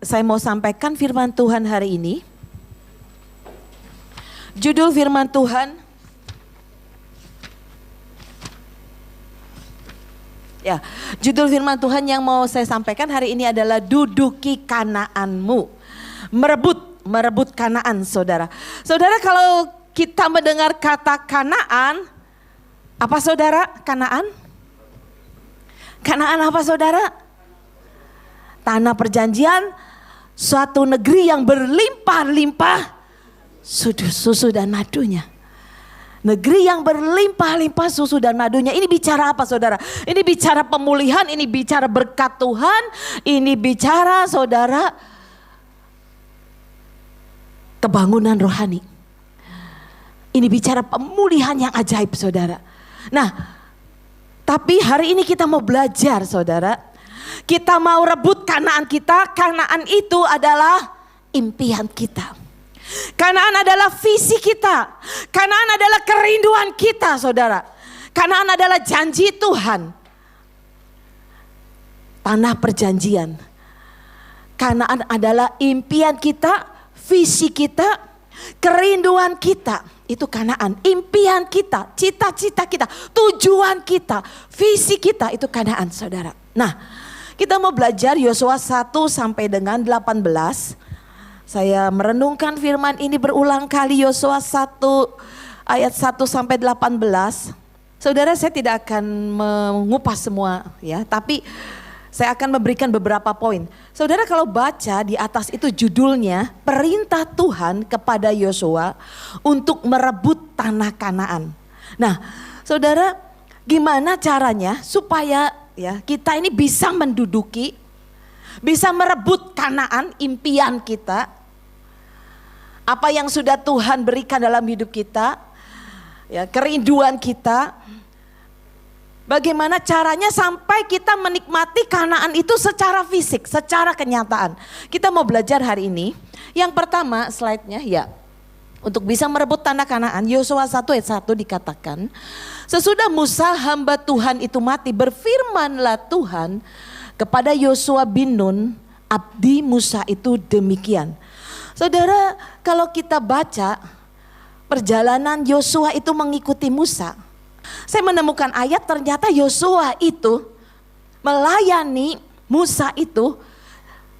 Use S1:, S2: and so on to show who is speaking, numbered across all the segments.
S1: saya mau sampaikan firman Tuhan hari ini. Judul firman Tuhan, judul firman Tuhan yang mau saya sampaikan hari ini adalah duduki Kanaanmu. Merebut Kanaan, saudara. Saudara, kalau kita mendengar kata Kanaan, apa saudara? Kanaan? Kanaan apa saudara? Tanah perjanjian, suatu negeri yang berlimpah-limpah susu dan madunya. Negeri yang berlimpah-limpah susu dan madunya. Ini bicara apa saudara? Ini bicara pemulihan, ini bicara berkat Tuhan, ini bicara saudara kebangunan rohani. Ini bicara pemulihan yang ajaib saudara. Nah, tapi hari ini kita mau belajar saudara. Kita mau rebut Kanaan kita. Kanaan itu adalah impian kita. Kanaan adalah visi kita. Kanaan adalah kerinduan kita saudara. Kanaan adalah janji Tuhan. Tanah perjanjian. Kanaan adalah impian kita, visi kita, kerinduan kita. Itu Kanaan, impian kita, cita-cita kita, tujuan kita, visi kita, itu Kanaan saudara. Nah, kita mau belajar Yosua 1 sampai dengan 18. Saya merenungkan firman ini berulang kali, Yosua 1 ayat 1 sampai 18. Saudara, saya tidak akan mengupas semua ya, tapi saya akan memberikan beberapa poin. Saudara, kalau baca di atas itu judulnya perintah Tuhan kepada Yosua untuk merebut tanah Kanaan. Nah, saudara, gimana caranya supaya ya kita ini bisa menduduki, bisa merebut Kanaan, impian kita, apa yang sudah Tuhan berikan dalam hidup kita, ya, kerinduan kita. Bagaimana caranya sampai kita menikmati Kanaan itu secara fisik, secara kenyataan. Kita mau belajar hari ini. Yang pertama slide-nya ya. Untuk bisa merebut tanah Kanaan, Yosua 1 ayat 1 dikatakan, sesudah Musa hamba Tuhan itu mati, berfirmanlah Tuhan kepada Yosua bin Nun, abdi Musa itu demikian. Saudara, kalau kita baca perjalanan Yosua itu mengikuti Musa, saya menemukan ayat ternyata Yosua itu melayani Musa itu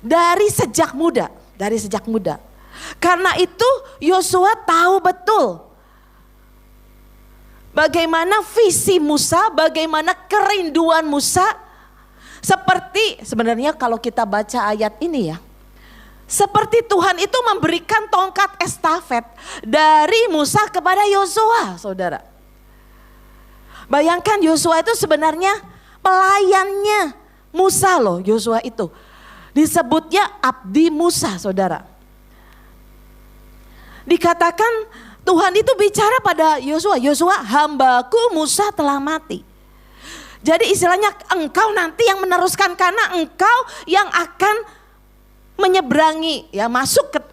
S1: dari sejak muda. Karena itu Yosua tahu betul bagaimana visi Musa, bagaimana kerinduan Musa. Seperti sebenarnya kalau kita baca ayat ini ya, seperti Tuhan itu memberikan tongkat estafet dari Musa kepada Yosua, saudara. Bayangkan Yosua itu sebenarnya pelayannya Musa loh, Yosua itu. Disebutnya abdi Musa saudara. Dikatakan Tuhan itu bicara pada Yosua, Yosua hambaku Musa telah mati. Jadi istilahnya engkau nanti yang meneruskan karena engkau yang akan menyeberangi ya,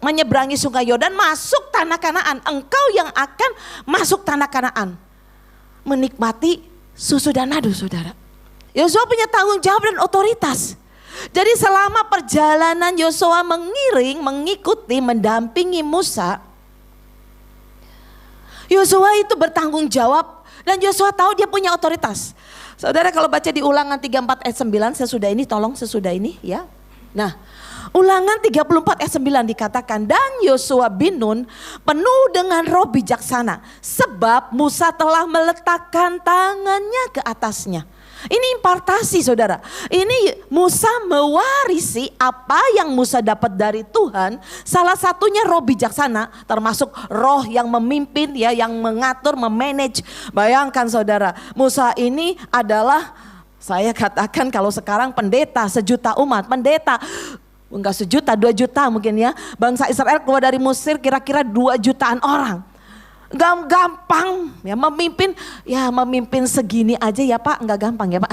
S1: menyeberangi sungai Yordan, masuk tanah Kanaan. Engkau yang akan masuk tanah Kanaan, menikmati susu dan madu saudara. Yosua punya tanggung jawab dan otoritas. Jadi selama perjalanan Yosua mengikuti, mendampingi Musa, Yosua itu bertanggung jawab dan Yosua tahu dia punya otoritas. Saudara, kalau baca di Ulangan 34 ayat 9 sesudah ini ya. Nah, Ulangan 34 ayat 9 dikatakan, dan Yosua bin Nun penuh dengan roh bijaksana, sebab Musa telah meletakkan tangannya ke atasnya. Ini impartasi saudara. Ini Musa mewarisi apa yang Musa dapat dari Tuhan. Salah satunya roh bijaksana, termasuk roh yang memimpin ya, yang mengatur, memanage. Bayangkan saudara, Musa ini adalah, saya katakan kalau sekarang pendeta sejuta umat, pendeta enggak sejuta, 2 juta mungkin ya. Bangsa Israel keluar dari Mesir kira-kira 2 jutaan orang. Gampang ya memimpin segini aja ya Pak, enggak gampang ya Pak.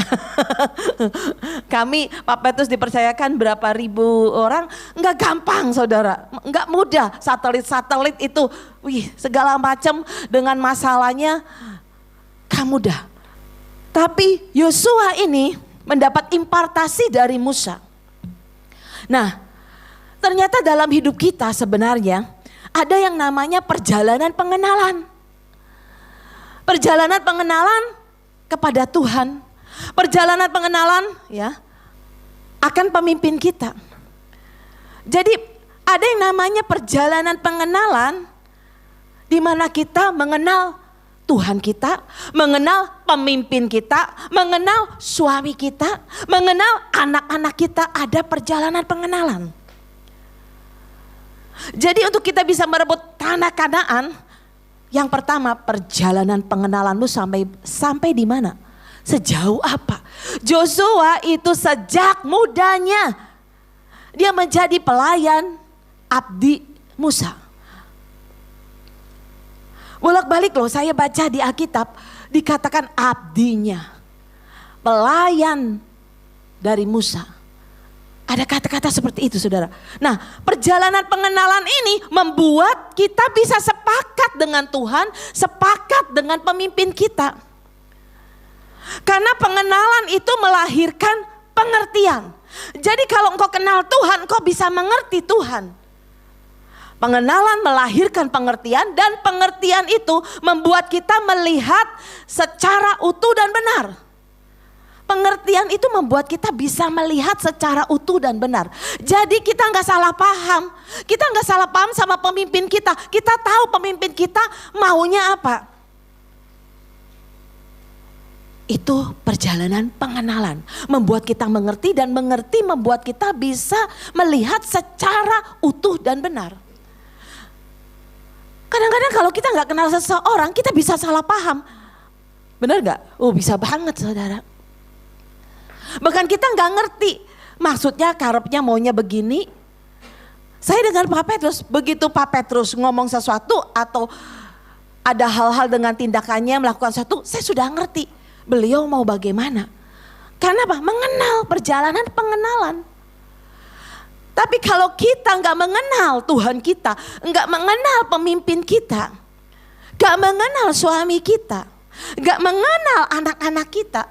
S1: Kami Pak Petrus dipercayakan berapa ribu orang, enggak gampang saudara, enggak mudah. Satelit itu, segala macam dengan masalahnya, enggak mudah. Tapi Yosua ini mendapat impartasi dari Musa. Nah, Ternyata dalam hidup kita sebenarnya ada yang namanya perjalanan pengenalan. Perjalanan pengenalan kepada Tuhan. Perjalanan pengenalan ya akan pemimpin kita. Jadi ada yang namanya perjalanan pengenalan di mana kita mengenal Tuhan kita, mengenal pemimpin kita, mengenal suami kita, mengenal anak-anak kita, ada perjalanan pengenalan. Jadi untuk kita bisa merebut tanah Kanaan, yang pertama perjalanan pengenalanmu sampai di mana? Sejauh apa? Joshua itu sejak mudanya dia menjadi pelayan abdi Musa. Bolak-balik loh saya baca di Alkitab dikatakan abdinya, pelayan dari Musa. Ada kata-kata seperti itu saudara. Nah perjalanan pengenalan ini membuat kita bisa sepakat dengan Tuhan, sepakat dengan pemimpin kita. Karena pengenalan itu melahirkan pengertian. Jadi kalau engkau kenal Tuhan, engkau bisa mengerti Tuhan. Pengenalan melahirkan pengertian dan pengertian itu membuat kita melihat secara utuh dan benar. Pengertian itu membuat kita bisa melihat secara utuh dan benar. Jadi kita nggak salah paham. Kita nggak salah paham sama pemimpin kita. Kita tahu pemimpin kita maunya apa. Itu perjalanan pengenalan. Membuat kita mengerti dan mengerti membuat kita bisa melihat secara utuh dan benar. Kadang-kadang kalau kita nggak kenal seseorang kita bisa salah paham. Benar nggak? Oh bisa banget saudara. Bahkan kita nggak ngerti maksudnya karepnya maunya begini. Saya dengar Pak Petrus, begitu Pak Petrus ngomong sesuatu atau ada hal-hal dengan tindakannya melakukan sesuatu, saya sudah ngerti beliau mau bagaimana. Karena apa? Mengenal perjalanan pengenalan. Tapi kalau kita nggak mengenal Tuhan kita, nggak mengenal pemimpin kita, nggak mengenal suami kita, nggak mengenal anak-anak kita,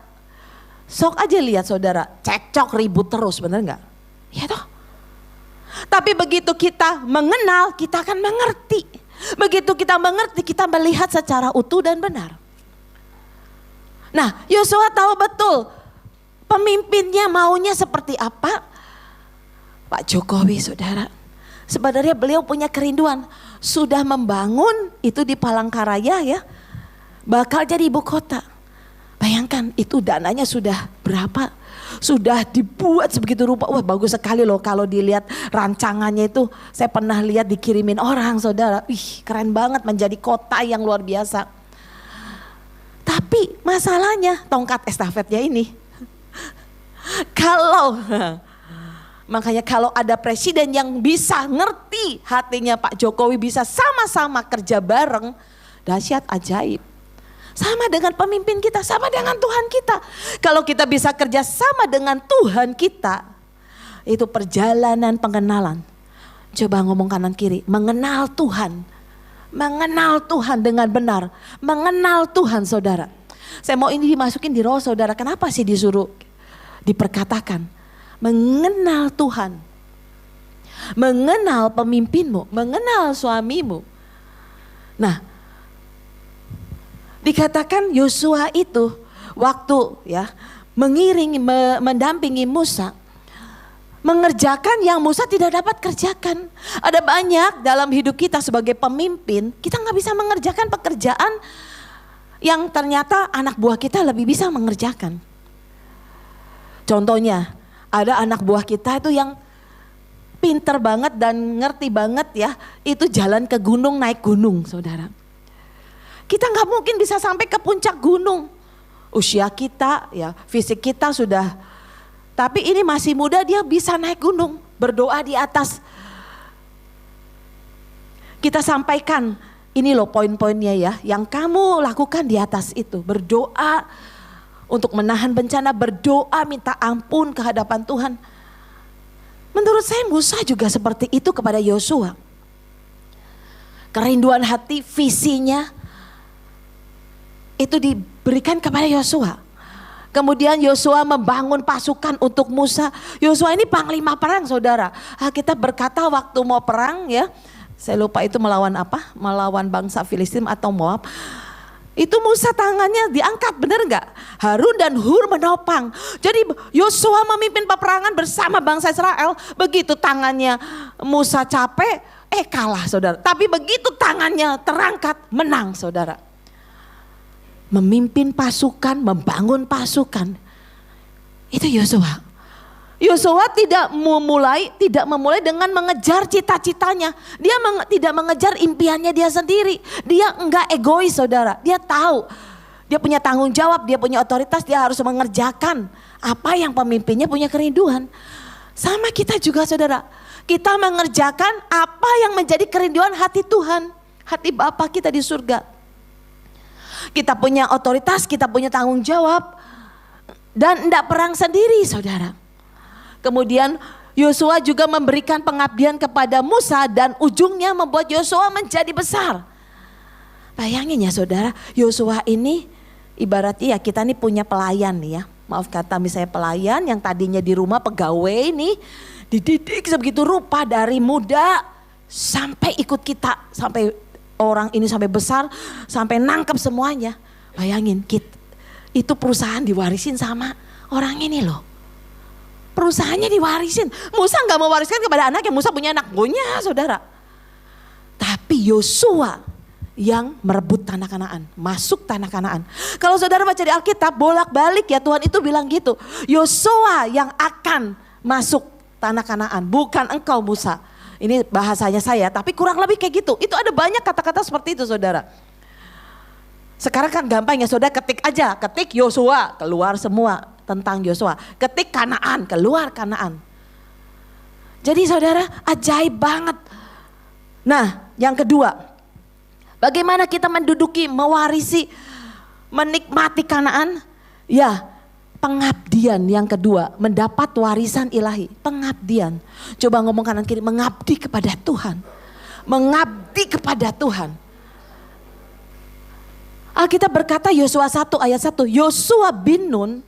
S1: sok aja lihat saudara, cekcok ribut terus, bener nggak? Ya toh. Tapi begitu kita mengenal, kita akan mengerti. Begitu kita mengerti, kita melihat secara utuh dan benar. Nah, Yosua tahu betul pemimpinnya maunya seperti apa. Pak Jokowi saudara, sebenarnya beliau punya kerinduan. Sudah membangun itu di Palangkaraya ya, bakal jadi ibu kota. Bayangkan itu dananya sudah berapa? Sudah dibuat sebegitu rupa. Wah bagus sekali loh kalau dilihat rancangannya itu. Saya pernah lihat dikirimin orang saudara. Ih keren banget menjadi kota yang luar biasa. Tapi masalahnya tongkat estafetnya ini. Makanya kalau ada presiden yang bisa ngerti hatinya Pak Jokowi, bisa sama-sama kerja bareng, dahsyat ajaib. Sama dengan pemimpin kita, sama dengan Tuhan kita. Kalau kita bisa kerja sama dengan Tuhan kita, itu perjalanan pengenalan. Coba ngomong kanan kiri, mengenal Tuhan. Mengenal Tuhan dengan benar, mengenal Tuhan saudara. Saya mau ini dimasukin di roh saudara, kenapa sih disuruh diperkatakan? Mengenal Tuhan, mengenal pemimpinmu, mengenal suamimu. Nah, dikatakan Yosua itu waktu ya mendampingi Musa, mengerjakan yang Musa tidak dapat kerjakan. Ada banyak dalam hidup kita sebagai pemimpin, kita nggak bisa mengerjakan pekerjaan yang ternyata anak buah kita lebih bisa mengerjakan. Contohnya, ada anak buah kita itu yang pinter banget dan ngerti banget ya, itu jalan ke gunung, naik gunung saudara. Kita nggak mungkin bisa sampai ke puncak gunung. Usia kita ya, fisik kita sudah, tapi ini masih muda dia bisa naik gunung, berdoa di atas. Kita sampaikan, ini loh poin-poinnya ya, yang kamu lakukan di atas itu, berdoa untuk menahan bencana, berdoa minta ampun ke hadapan Tuhan. Menurut saya Musa juga seperti itu kepada Yosua. Kerinduan hati, visinya itu diberikan kepada Yosua. Kemudian Yosua membangun pasukan untuk Musa. Yosua ini panglima perang, saudara. Kita berkata waktu mau perang ya, saya lupa itu melawan apa? Melawan bangsa Filistin atau Moab. Itu Musa tangannya diangkat, benar nggak? Harun dan Hur menopang. Jadi Yosua memimpin peperangan bersama bangsa Israel. Begitu tangannya Musa capek, kalah saudara. Tapi begitu tangannya terangkat, menang saudara. Memimpin pasukan, membangun pasukan. Itu Yosua. Yosua tidak memulai dengan mengejar cita-citanya. Dia tidak mengejar impiannya dia sendiri. Dia enggak egois saudara. Dia tahu, dia punya tanggung jawab, dia punya otoritas, dia harus mengerjakan apa yang pemimpinnya punya kerinduan. Sama kita juga saudara. Kita mengerjakan apa yang menjadi kerinduan hati Tuhan. Hati Bapa kita di surga. Kita punya otoritas, kita punya tanggung jawab. Dan tidak perang sendiri saudara. Kemudian Yosua juga memberikan pengabdian kepada Musa dan ujungnya membuat Yosua menjadi besar. Bayangin ya saudara, Yosua ini ibaratnya ya kita nih punya pelayan nih ya. Maaf kata misalnya pelayan yang tadinya di rumah pegawai nih. Dididik sebegitu rupa dari muda sampai ikut kita. Sampai orang ini sampai besar, sampai nangkep semuanya. Bayangin, itu perusahaan diwarisin sama orang ini loh. Perusahaannya diwarisin. Musa gak mau wariskan kepada anaknya, Musa punya anak, punya saudara. Tapi Yosua yang merebut tanah Kanaan, masuk tanah Kanaan. Kalau saudara baca di Alkitab, bolak-balik ya Tuhan itu bilang gitu. Yosua yang akan masuk tanah Kanaan, bukan engkau Musa. Ini bahasanya saya, tapi kurang lebih kayak gitu. Itu ada banyak kata-kata seperti itu saudara. Sekarang kan gampang ya saudara, ketik aja. Ketik Yosua, keluar semua tentang Yosua. Ketik Kanaan, keluar Kanaan. Jadi saudara, ajaib banget. Nah, yang kedua, bagaimana kita menduduki, mewarisi, menikmati Kanaan? Ya, pengabdian yang kedua, mendapat warisan ilahi, pengabdian. Coba ngomong kanan kiri, mengabdi kepada Tuhan. Mengabdi kepada Tuhan. Alkitab berkata Yosua 1 ayat 1, Yosua bin Nun,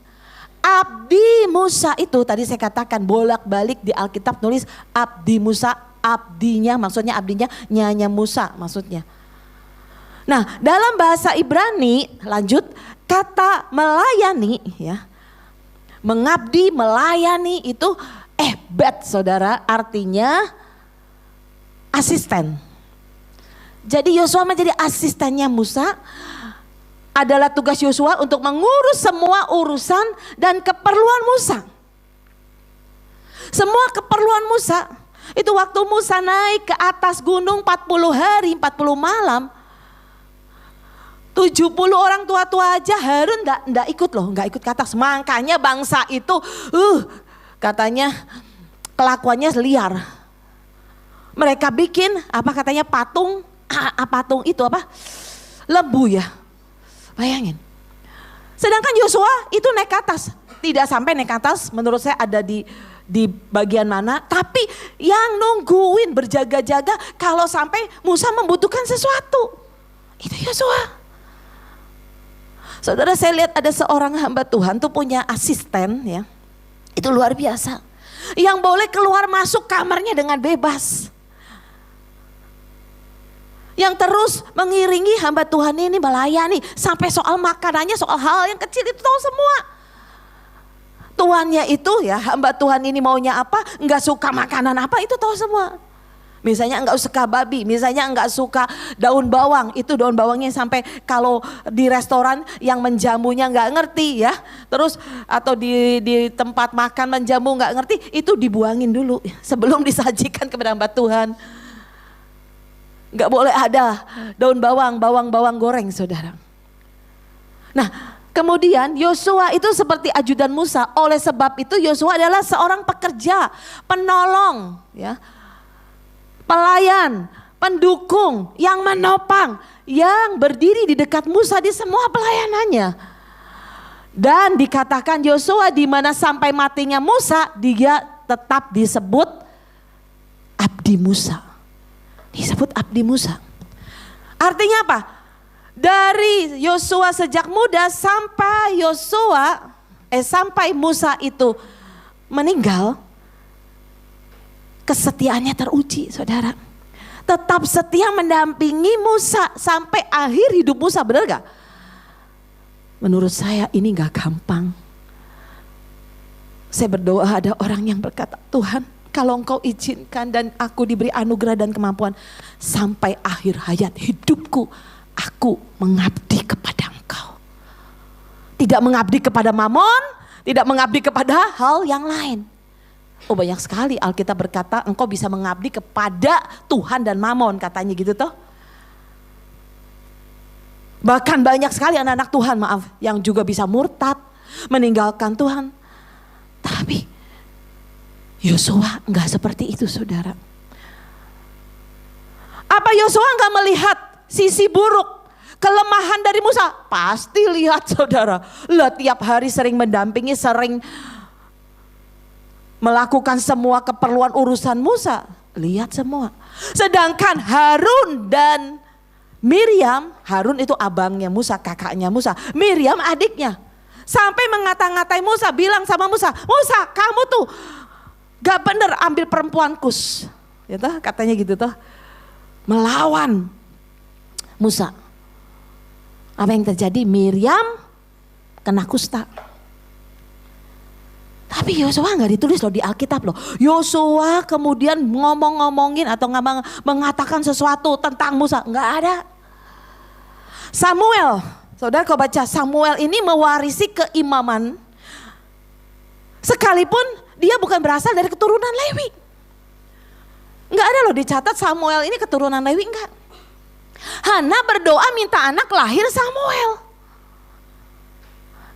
S1: abdi Musa itu, tadi saya katakan bolak-balik di Alkitab nulis abdi Musa, abdinya maksudnya abdinya nyanya Musa maksudnya. Nah dalam bahasa Ibrani lanjut, kata melayani ya, mengabdi, melayani itu bet saudara, artinya asisten. Jadi Yosua menjadi asistennya Musa. Adalah tugas Yosua untuk mengurus semua urusan dan keperluan Musa. Semua keperluan Musa. Itu waktu Musa naik ke atas gunung 40 hari 40 malam. 70 orang tua-tua aja Harun enggak ikut loh, enggak ikut ke atas. Makanya bangsa itu katanya kelakuannya liar. Mereka bikin apa katanya patung itu apa? Lembu ya. Bayangin. Sedangkan Yosua itu naik ke atas. Tidak sampai naik ke atas, menurut saya ada di bagian mana. Tapi yang nungguin berjaga-jaga kalau sampai Musa membutuhkan sesuatu. Itu Yosua. Saudara, saya lihat ada seorang hamba Tuhan tuh punya asisten ya. Itu luar biasa. Yang boleh keluar masuk kamarnya dengan bebas. Yang terus mengiringi hamba Tuhan ini melayani. Sampai soal makanannya, soal hal yang kecil itu tahu semua. Tuannya itu ya, hamba Tuhan ini maunya apa, enggak suka makanan apa, itu tahu semua. Misalnya enggak suka babi, misalnya enggak suka daun bawang, itu daun bawangnya sampai kalau di restoran yang menjamunya enggak ngerti ya. Terus atau di tempat makan menjamu enggak ngerti, itu dibuangin dulu sebelum disajikan kepada hamba Tuhan. Enggak boleh ada daun bawang goreng saudara. Nah kemudian Yosua itu seperti ajudan Musa. Oleh sebab itu Yosua adalah seorang pekerja, penolong ya, pelayan, pendukung yang menopang, yang berdiri di dekat Musa di semua pelayanannya. Dan dikatakan Yosua di mana sampai matinya Musa, dia tetap disebut abdi Musa. Disebut abdi Musa. Artinya apa? Dari Yosua sejak muda sampai Yosua sampai Musa itu meninggal, kesetiaannya teruji, saudara. Tetap setia mendampingi Musa sampai akhir hidup Musa, benar gak? Menurut saya ini gak gampang. Saya berdoa ada orang yang berkata, Tuhan kalau Engkau izinkan dan aku diberi anugerah dan kemampuan, sampai akhir hayat hidupku, aku mengabdi kepada Engkau. Tidak mengabdi kepada mamon, tidak mengabdi kepada hal yang lain. Oh banyak sekali Alkitab berkata engkau bisa mengabdi kepada Tuhan dan mamon, katanya gitu toh. Bahkan banyak sekali anak-anak Tuhan yang juga bisa murtad, meninggalkan Tuhan. Tapi Yosua enggak seperti itu, saudara. Apa Yosua enggak melihat sisi buruk, kelemahan dari Musa? Pasti lihat, saudara. Lah tiap hari sering mendampingi, sering melakukan semua keperluan urusan Musa. Lihat semua. Sedangkan Harun dan Miriam, Harun itu abangnya Musa, kakaknya Musa. Miriam adiknya. Sampai mengata-ngatai Musa, bilang sama Musa, Musa kamu tuh gak bener ambil perempuan Kus. Ya toh, katanya gitu toh. Melawan Musa. Apa yang terjadi? Miriam kena kusta. Tapi Yosua gak ditulis loh di Alkitab loh. Yosua kemudian ngomong-ngomongin atau mengatakan sesuatu tentang Musa. Gak ada. Samuel, saudara kau baca, Samuel ini mewarisi keimaman. Sekalipun dia bukan berasal dari keturunan Lewi. Gak ada loh dicatat Samuel ini keturunan Lewi, enggak. Hana berdoa minta anak, lahir Samuel.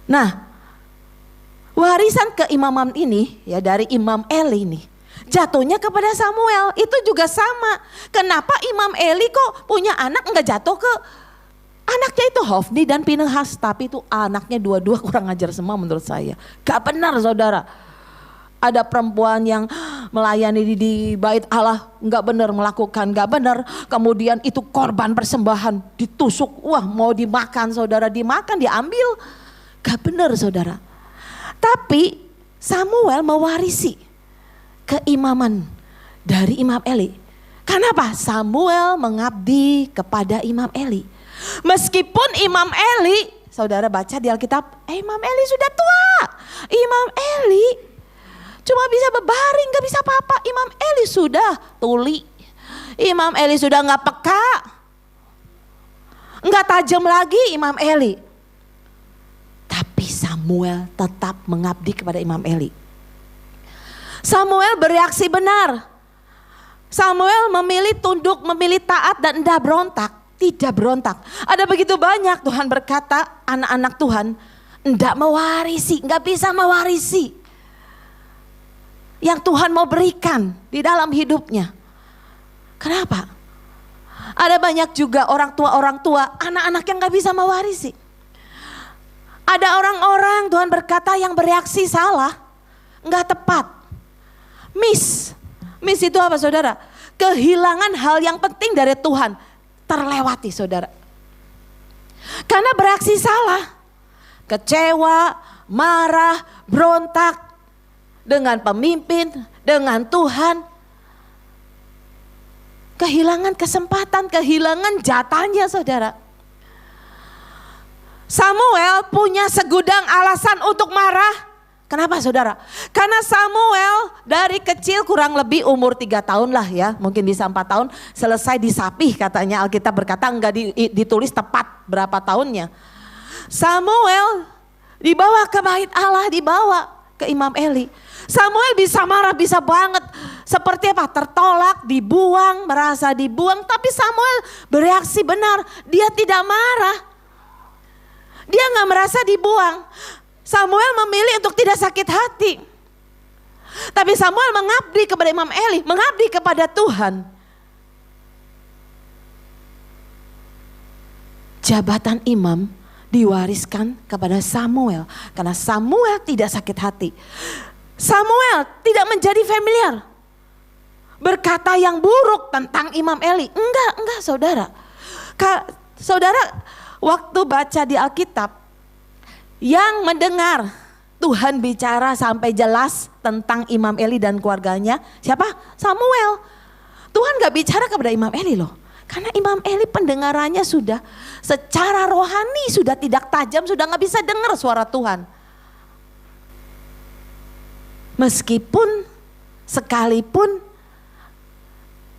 S1: Nah, warisan keimaman ini ya dari Imam Eli nih jatuhnya kepada Samuel. Itu juga sama. Kenapa Imam Eli kok punya anak enggak jatuh ke anaknya itu Hofni dan Pinehas, tapi itu anaknya dua-dua kurang ajar semua menurut saya. Gak benar, saudara. Ada perempuan yang melayani di bait Allah, gak benar melakukan, gak benar. Kemudian itu korban persembahan, ditusuk, wah mau dimakan, saudara, dimakan, diambil. Gak benar, saudara. Tapi Samuel mewarisi keimaman dari Imam Eli. Kenapa? Samuel mengabdi kepada Imam Eli. Meskipun Imam Eli, saudara baca di Alkitab, Imam Eli sudah tua. Imam Eli cuma bisa berbaring, gak bisa apa-apa. Imam Eli sudah tuli. Imam Eli sudah gak peka, gak tajam lagi Imam Eli. Tapi Samuel tetap mengabdi kepada Imam Eli. Samuel bereaksi benar. Samuel memilih tunduk, memilih taat dan tidak berontak. Tidak berontak. Ada begitu banyak Tuhan berkata anak-anak Tuhan tidak mewarisi, nggak bisa mewarisi yang Tuhan mau berikan di dalam hidupnya. Kenapa? Ada banyak juga orang tua anak-anak yang nggak bisa mewarisi. Ada orang-orang Tuhan berkata yang bereaksi salah, nggak tepat. Miss itu apa, saudara? Kehilangan hal yang penting dari Tuhan. Terlewati, saudara. Karena bereaksi salah, kecewa, marah, berontak dengan pemimpin, dengan Tuhan. Kehilangan kesempatan, kehilangan jatahnya, saudara. Samuel punya segudang alasan untuk marah. Kenapa, saudara? Karena Samuel dari kecil kurang lebih umur 3 tahun lah ya. Mungkin bisa 4 tahun selesai disapih, katanya Alkitab berkata, enggak ditulis tepat berapa tahunnya. Samuel dibawa ke bait Allah, dibawa ke Imam Eli. Samuel bisa marah, bisa banget. Seperti apa? Tertolak, dibuang, merasa dibuang. Tapi Samuel bereaksi benar. Dia tidak marah. Dia gak merasa dibuang. Samuel memilih untuk tidak sakit hati. Tapi Samuel mengabdi kepada Imam Eli, mengabdi kepada Tuhan. Jabatan imam diwariskan kepada Samuel. Karena Samuel tidak sakit hati. Samuel tidak menjadi familiar. Berkata yang buruk tentang Imam Eli. Enggak saudara. Saudara waktu baca di Alkitab, yang mendengar Tuhan bicara sampai jelas tentang Imam Eli dan keluarganya. Siapa? Samuel. Tuhan gak bicara kepada Imam Eli loh. Karena Imam Eli pendengarannya sudah secara rohani sudah tidak tajam, sudah gak bisa dengar suara Tuhan. Meskipun sekalipun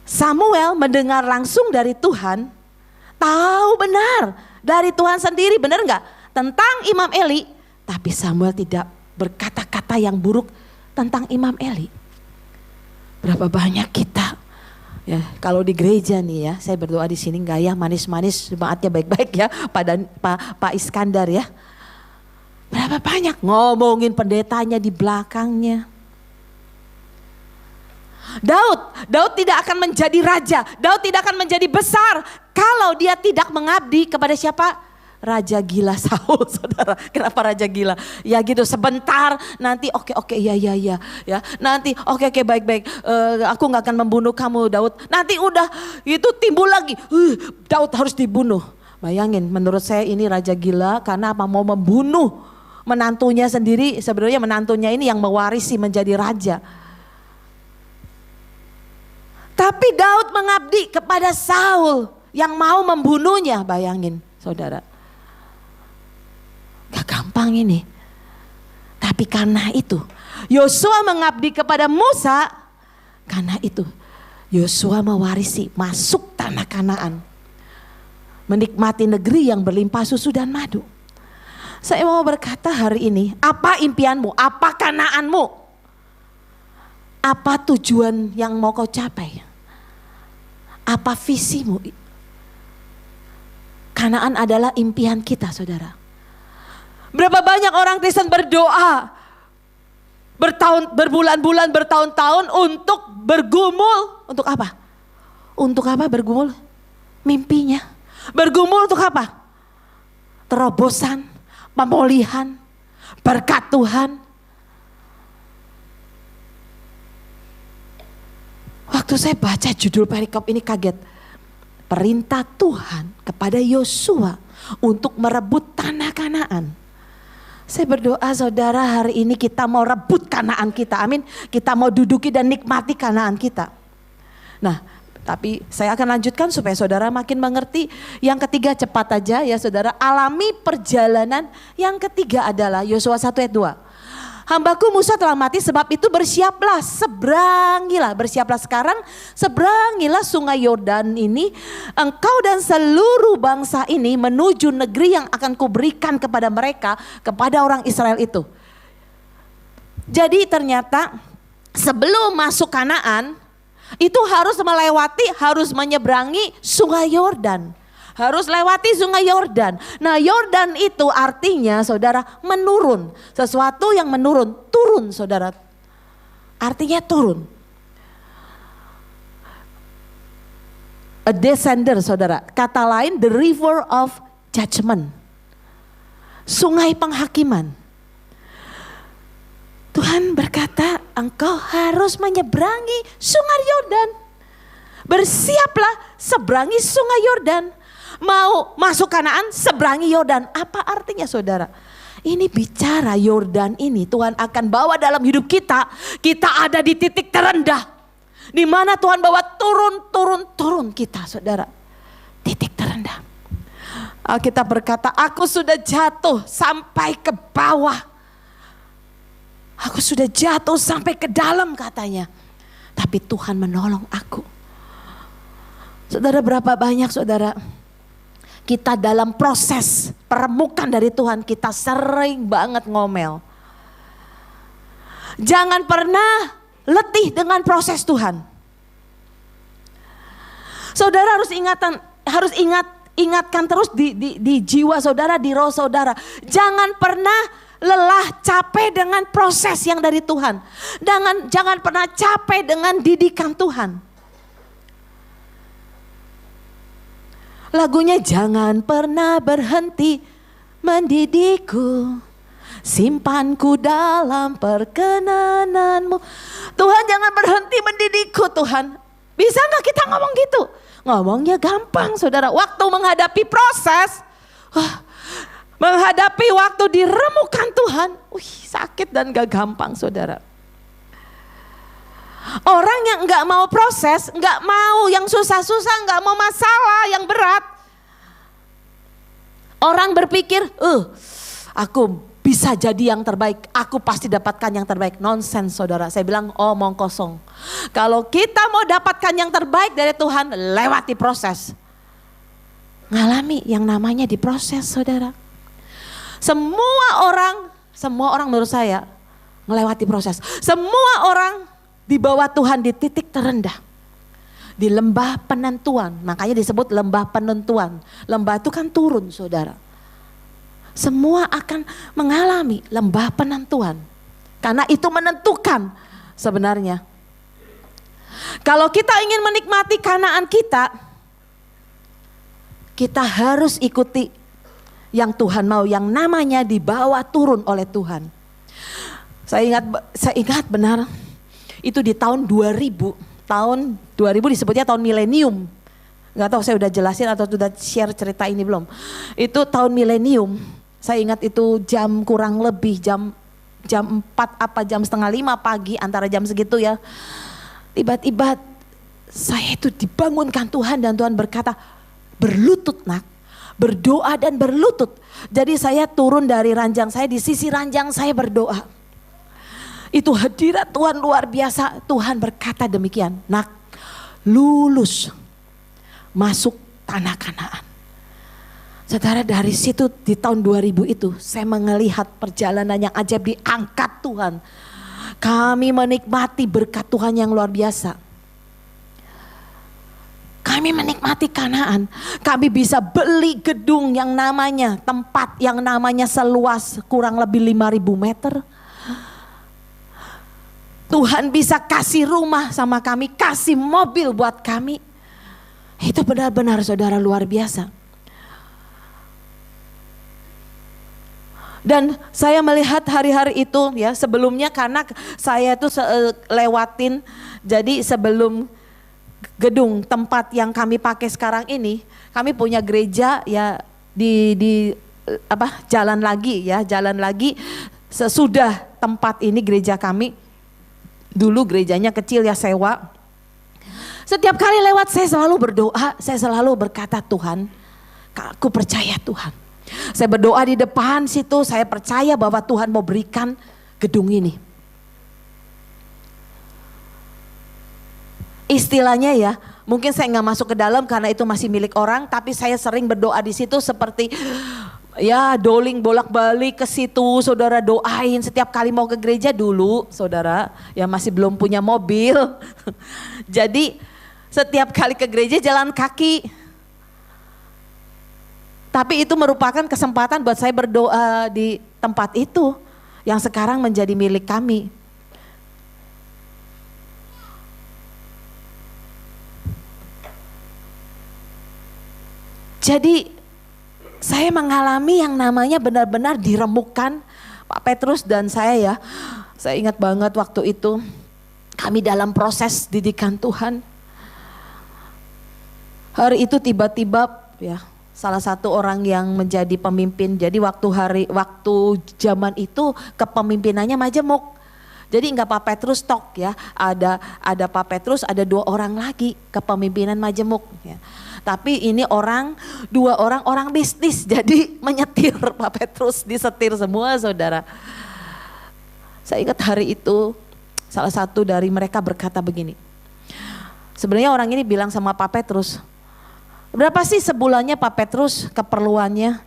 S1: Samuel mendengar langsung dari Tuhan, tahu benar dari Tuhan sendiri, benar gak? Tentang Imam Eli. Tapi Samuel tidak berkata-kata yang buruk tentang Imam Eli. Berapa banyak kita ya, kalau di gereja nih ya, saya berdoa di sini nggak ya manis-manis, jemaatnya baik-baik ya, Pak Iskandar ya. Berapa banyak ngomongin pendetanya di belakangnya. Daud tidak akan menjadi raja, Daud tidak akan menjadi besar kalau dia tidak mengabdi kepada siapa? Raja gila Saul, saudara. Kenapa raja gila? Ya gitu sebentar, nanti oke ya. Nanti oke baik. Aku nggak akan membunuh kamu Daud. Nanti udah itu timbul lagi, Daud harus dibunuh. Bayangin, menurut saya ini raja gila karena apa? Mau membunuh menantunya sendiri. Sebenarnya menantunya ini yang mewarisi menjadi raja. Tapi Daud mengabdi kepada Saul yang mau membunuhnya. Bayangin, saudara. Gak gampang ini. Tapi karena itu Yosua mengabdi kepada Musa. Karena itu Yosua mewarisi masuk tanah Kanaan, menikmati negeri yang berlimpah susu dan madu. Saya mau berkata hari ini, apa impianmu? Apa Kanaanmu? Apa tujuan yang mau kau capai? Apa visimu? Kanaan adalah impian kita, saudara. Berapa banyak orang Kristen berdoa berbulan-bulan, bertahun-tahun untuk bergumul. Untuk apa? Untuk apa bergumul? Mimpinya. Bergumul untuk apa? Terobosan, pemulihan, berkat Tuhan. Waktu saya baca judul perikop ini kaget. Perintah Tuhan kepada Yosua untuk merebut tanah Kanaan. Saya berdoa saudara, hari ini kita mau rebut Kanaan kita, amin. Kita mau duduki dan nikmati Kanaan kita. Nah, tapi saya akan lanjutkan supaya saudara makin mengerti. Yang ketiga cepat aja ya saudara, alami perjalanan. Yang ketiga adalah Yosua 1 ayat 2. Hambaku Musa telah mati, sebab itu bersiaplah, seberangilah, bersiaplah sekarang, seberangilah sungai Yordan ini, engkau dan seluruh bangsa ini menuju negeri yang akan kuberikan kepada mereka, kepada orang Israel itu. Jadi ternyata sebelum masuk Kanaan, itu harus menyeberangi sungai Yordan. Harus lewati sungai Yordan. Nah, Yordan itu artinya saudara menurun. Sesuatu yang menurun, turun saudara. Artinya turun. A descender saudara. Kata lain the river of judgment. Sungai penghakiman. Tuhan berkata, engkau harus menyeberangi sungai Yordan. Bersiaplah seberangi sungai Yordan. Mau masuk Kanaan, seberangi Yordan. Apa artinya saudara? Ini bicara Yordan ini Tuhan akan bawa dalam hidup kita. Kita ada di titik terendah. Di mana Tuhan bawa turun kita saudara. Titik terendah. Alkitab berkata, aku sudah jatuh sampai ke bawah. Aku sudah jatuh sampai ke dalam katanya. Tapi Tuhan menolong aku. Saudara, berapa banyak saudara kita dalam proses peremukan dari Tuhan, kita sering banget ngomel. Jangan pernah letih dengan proses Tuhan. Saudara harus ingatkan terus di jiwa saudara, di roh saudara. Jangan pernah lelah, capek dengan proses yang dari Tuhan. Jangan pernah capek dengan didikan Tuhan. Lagunya jangan pernah berhenti mendidikku, simpanku dalam perkenananmu. Tuhan jangan berhenti mendidikku Tuhan. Bisa gak kita ngomong gitu? Ngomongnya gampang saudara. Waktu menghadapi proses, Menghadapi waktu diremukan Tuhan, sakit dan gak gampang saudara. Orang yang gak mau proses, gak mau yang susah-susah, gak mau masalah yang berat. Orang berpikir, aku bisa jadi yang terbaik, aku pasti dapatkan yang terbaik. Nonsense saudara, saya bilang omong kosong. Kalau kita mau dapatkan yang terbaik dari Tuhan, lewati proses. Ngalami yang namanya diproses saudara. Semua orang menurut saya melewati proses. Semua orang dibawa Tuhan di titik terendah. Di lembah penentuan, makanya disebut lembah penentuan. Lembah itu kan turun saudara. Semua akan mengalami lembah penentuan. Karena itu menentukan sebenarnya. Kalau kita ingin menikmati Kanaan kita harus ikuti yang Tuhan mau, yang namanya dibawa turun oleh Tuhan. Saya ingat benar itu di tahun 2000. Tahun 2000 disebutnya tahun milenium. Gak tahu saya udah jelasin atau sudah share cerita ini belum. Itu tahun milenium. Saya ingat itu kurang lebih jam 4 apa jam setengah 5 pagi, antara jam segitu ya. Tiba-tiba saya itu dibangunkan Tuhan dan Tuhan berkata, berlutut nak, berdoa dan berlutut. Jadi saya turun dari ranjang saya, di sisi ranjang saya berdoa. Itu hadirat Tuhan luar biasa. Tuhan berkata demikian, nak, lulus masuk tanah Kanaan. Saudara, dari situ di tahun 2000 itu saya melihat perjalanan yang ajaib, diangkat Tuhan. Kami menikmati berkat Tuhan yang luar biasa. Kami menikmati Kanaan. Kami bisa beli gedung yang namanya, tempat yang namanya seluas kurang lebih 5.000 meter. Tuhan bisa kasih rumah sama kami, kasih mobil buat kami. Itu benar-benar saudara luar biasa. Dan saya melihat hari-hari itu ya, sebelumnya karena saya itu lewatin, jadi sebelum gedung tempat yang kami pakai sekarang ini, kami punya gereja ya di jalan lagi sesudah tempat ini gereja kami. Dulu gerejanya kecil ya, sewa. Setiap kali lewat saya selalu berdoa, saya selalu berkata, Tuhan, aku percaya Tuhan. Saya berdoa di depan situ, saya percaya bahwa Tuhan mau berikan gedung ini. Istilahnya ya, mungkin saya nggak masuk ke dalam karena itu masih milik orang, tapi saya sering berdoa di situ seperti ya doling bolak-balik ke situ, saudara, doain setiap kali mau ke gereja dulu, saudara, ya masih belum punya mobil. Jadi setiap kali ke gereja jalan kaki. Tapi itu merupakan kesempatan buat saya berdoa di tempat itu yang sekarang menjadi milik kami. Jadi saya mengalami yang namanya benar-benar diremukkan Pak Petrus dan saya ya. Saya ingat banget waktu itu kami dalam proses didikan Tuhan. Hari itu tiba-tiba ya salah satu orang yang menjadi pemimpin. Jadi waktu zaman itu kepemimpinannya majemuk. Jadi enggak Pak Petrus tok ya. Ada Pak Petrus, ada 2 orang lagi kepemimpinan majemuk ya. Tapi ini dua orang bisnis, jadi menyetir Pak Petrus, disetir semua saudara. Saya ingat hari itu salah satu dari mereka berkata begini. Sebenarnya orang ini bilang sama Pak Petrus, berapa sih sebulannya Pak Petrus keperluannya?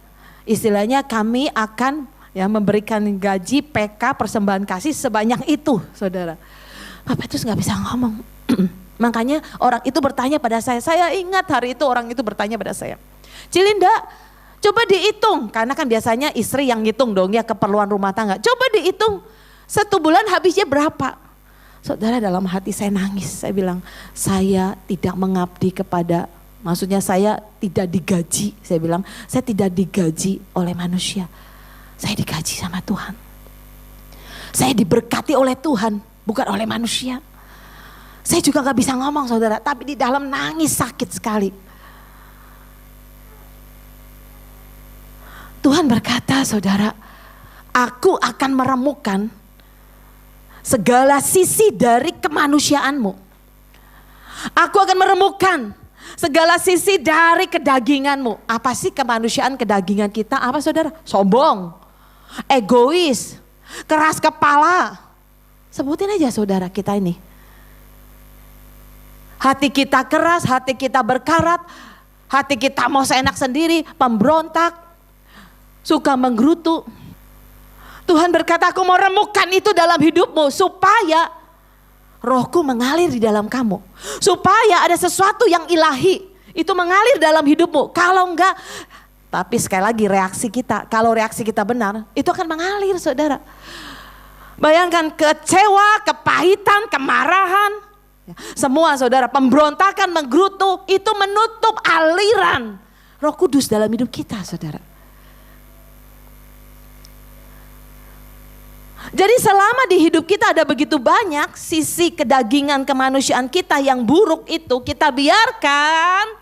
S1: Istilahnya kami akan ya memberikan gaji PK persembahan kasih sebanyak itu saudara. Pak Petrus gak bisa ngomong. Makanya orang itu bertanya pada saya ingat hari itu orang itu bertanya pada saya, Cilinda coba dihitung, karena kan biasanya istri yang ngitung dong ya keperluan rumah tangga. Coba dihitung 1 bulan habisnya berapa? Saudara, dalam hati saya nangis, saya bilang saya tidak mengabdi maksudnya saya tidak digaji, saya bilang saya tidak digaji oleh manusia, saya digaji sama Tuhan. Saya diberkati oleh Tuhan, bukan oleh manusia. Saya juga gak bisa ngomong saudara, tapi di dalam nangis sakit sekali. Tuhan berkata, saudara, aku akan meremukkan segala sisi dari kemanusiaanmu. Aku akan meremukkan segala sisi dari kedaginganmu. Apa sih kemanusiaan kedagingan kita? Apa saudara? Sombong, egois, keras kepala. Sebutin aja saudara kita ini. Hati kita keras, hati kita berkarat, hati kita mau seenak sendiri, pemberontak, suka menggerutu. Tuhan berkata, aku mau remukkan itu dalam hidupmu supaya rohku mengalir di dalam kamu. Supaya ada sesuatu yang ilahi itu mengalir dalam hidupmu. Kalau enggak, tapi sekali lagi reaksi kita, kalau reaksi kita benar, itu akan mengalir saudara. Bayangkan kecewa, kepahitan, kemarahan, semua saudara, pemberontakan, menggerutu, itu menutup aliran Roh Kudus dalam hidup kita saudara. Jadi selama di hidup kita ada begitu banyak sisi kedagingan kemanusiaan kita yang buruk itu kita biarkan.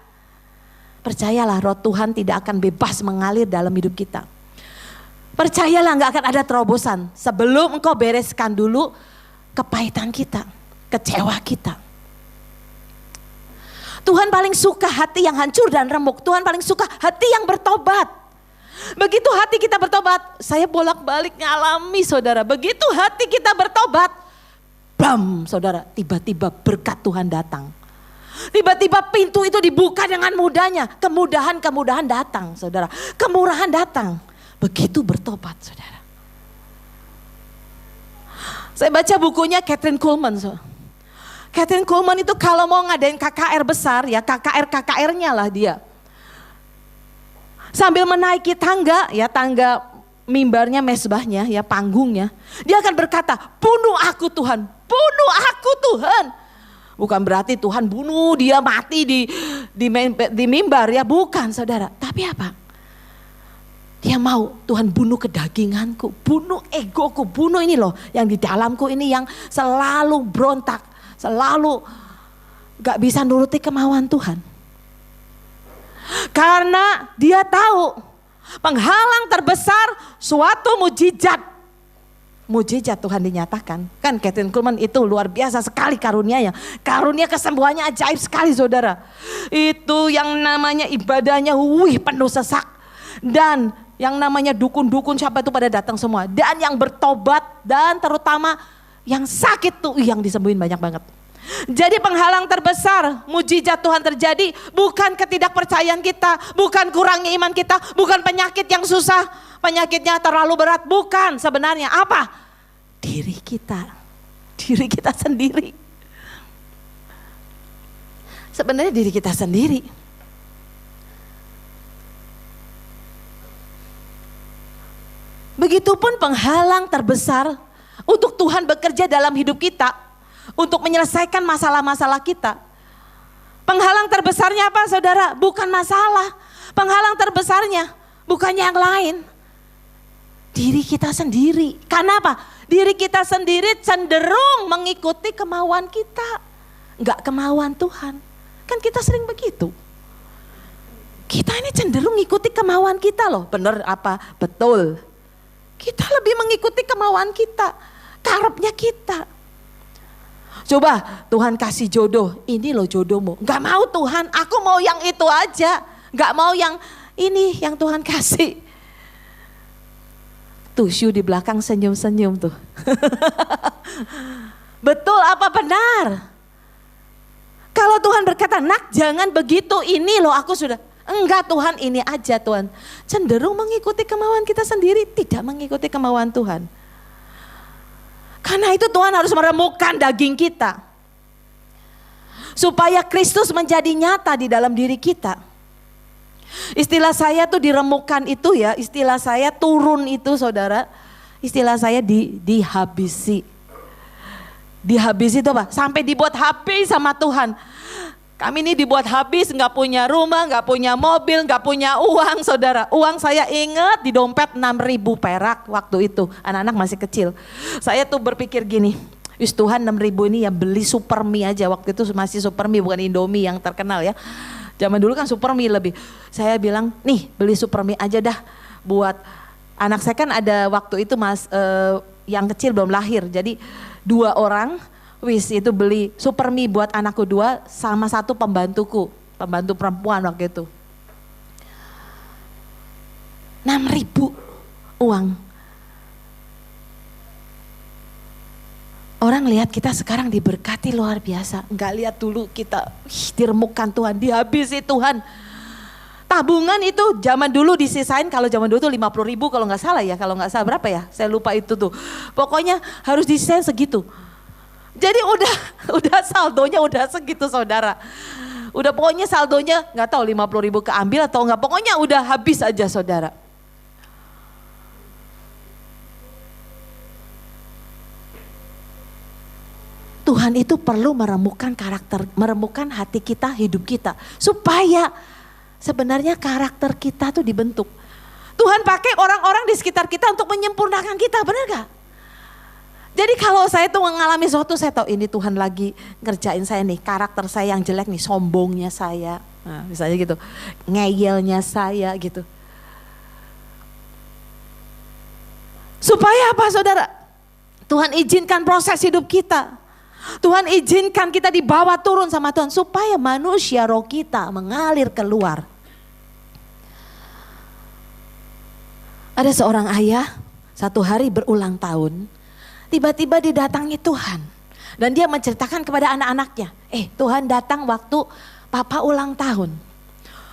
S1: Percayalah roh Tuhan tidak akan bebas mengalir dalam hidup kita. Percayalah gak akan ada terobosan sebelum engkau bereskan dulu kepahitan kita, kecewa kita. Tuhan paling suka hati yang hancur dan remuk. Tuhan paling suka hati yang bertobat. Begitu hati kita bertobat, saya bolak-balik ngalami saudara. Begitu hati kita bertobat, bam saudara, tiba-tiba berkat Tuhan datang. Tiba-tiba pintu itu dibuka dengan mudahnya. Kemudahan-kemudahan datang saudara. Kemurahan datang. Begitu bertobat saudara. Saya baca bukunya Kathryn Kuhlman. Kathryn Kuhlman itu kalau mau ngadain KKR besar ya KKR-KKR-nya lah dia. Sambil menaiki tangga ya, tangga mimbarnya, mesbahnya ya, panggungnya. Dia akan berkata, bunuh aku Tuhan, bunuh aku Tuhan. Bukan berarti Tuhan bunuh dia mati di mimbar ya, bukan saudara. Tapi apa? Dia mau Tuhan bunuh kedaginganku, bunuh egoku, bunuh ini loh yang di dalamku ini yang selalu berontak, selalu gak bisa nuruti kemauan Tuhan. Karena dia tahu penghalang terbesar suatu mujizat. Mujizat Tuhan dinyatakan. Kan Kathryn Kuhlman itu luar biasa sekali karunianya. Karunia kesembuhannya ajaib sekali saudara. Itu yang namanya ibadahnya penuh sesak. Dan yang namanya dukun-dukun siapa itu pada datang semua. Dan yang bertobat dan terutama yang sakit tuh yang disembuhin banyak banget. Jadi penghalang terbesar mujizat Tuhan terjadi bukan ketidakpercayaan kita, bukan kurangnya iman kita, bukan penyakit yang susah, penyakitnya terlalu berat, bukan. Sebenarnya apa? Diri kita sendiri. Sebenarnya diri kita sendiri. Begitupun penghalang terbesar untuk Tuhan bekerja dalam hidup kita. Untuk menyelesaikan masalah-masalah kita. Penghalang terbesarnya apa saudara? Bukan masalah. Penghalang terbesarnya bukan yang lain. Diri kita sendiri. Karena apa? Diri kita sendiri cenderung mengikuti kemauan kita. Enggak kemauan Tuhan. Kan kita sering begitu. Kita ini cenderung mengikuti kemauan kita loh. Benar apa? Betul. Kita lebih mengikuti kemauan kita. Karepnya kita. Coba Tuhan kasih jodoh, ini loh jodohmu. Gak mau Tuhan, aku mau yang itu aja. Gak mau yang ini yang Tuhan kasih. Tuh Syu di belakang senyum-senyum tuh. Betul apa benar? Kalau Tuhan berkata, nak jangan begitu, ini loh aku sudah. Enggak Tuhan, ini aja Tuhan. Cenderung mengikuti kemauan kita sendiri, tidak mengikuti kemauan Tuhan. Karena itu Tuhan harus meremukkan daging kita. Supaya Kristus menjadi nyata di dalam diri kita. Istilah saya tuh diremukkan itu ya, istilah saya turun itu saudara. Istilah saya dihabisi. Dihabisi itu apa? Sampai dibuat habis sama Tuhan. Kami ini dibuat habis, gak punya rumah, gak punya mobil, gak punya uang saudara. Uang saya ingat di dompet 6.000 perak waktu itu, anak-anak masih kecil. Saya tuh berpikir gini, Tuhan 6.000 ini ya beli super mie aja. Waktu itu masih super mie bukan Indomie yang terkenal ya. Zaman dulu kan super mie lebih. Saya bilang nih beli super mie aja dah buat anak saya kan ada waktu itu yang kecil belum lahir. Jadi 2 orang itu beli super mie buat anakku 2 sama 1 pembantu perempuan waktu itu. 6.000 uang. Orang lihat kita sekarang diberkati luar biasa. Enggak lihat dulu kita diremukkan Tuhan, dihabisi Tuhan. Tabungan itu zaman dulu disisain, kalau zaman dulu tuh 50.000 kalau nggak salah ya, kalau nggak salah berapa ya, saya lupa itu tuh. Pokoknya harus disisain segitu. Jadi udah saldonya udah segitu saudara. Udah pokoknya saldonya nggak tahu 50.000 keambil atau nggak, pokoknya udah habis aja saudara. Tuhan itu perlu meremukkan karakter, meremukkan hati kita, hidup kita. Supaya sebenarnya karakter kita tuh dibentuk. Tuhan pakai orang-orang di sekitar kita untuk menyempurnakan kita, benar gak? Jadi kalau saya tuh mengalami sesuatu, saya tahu ini Tuhan lagi ngerjain saya nih. Karakter saya yang jelek nih, sombongnya saya. Nah, misalnya gitu, ngeyelnya saya gitu. Supaya apa saudara? Tuhan izinkan proses hidup kita. Tuhan izinkan kita dibawa turun sama Tuhan supaya manusia roh kita mengalir keluar. Ada seorang ayah satu hari berulang tahun, tiba-tiba didatangi Tuhan dan dia menceritakan kepada anak-anaknya, Tuhan datang waktu papa ulang tahun.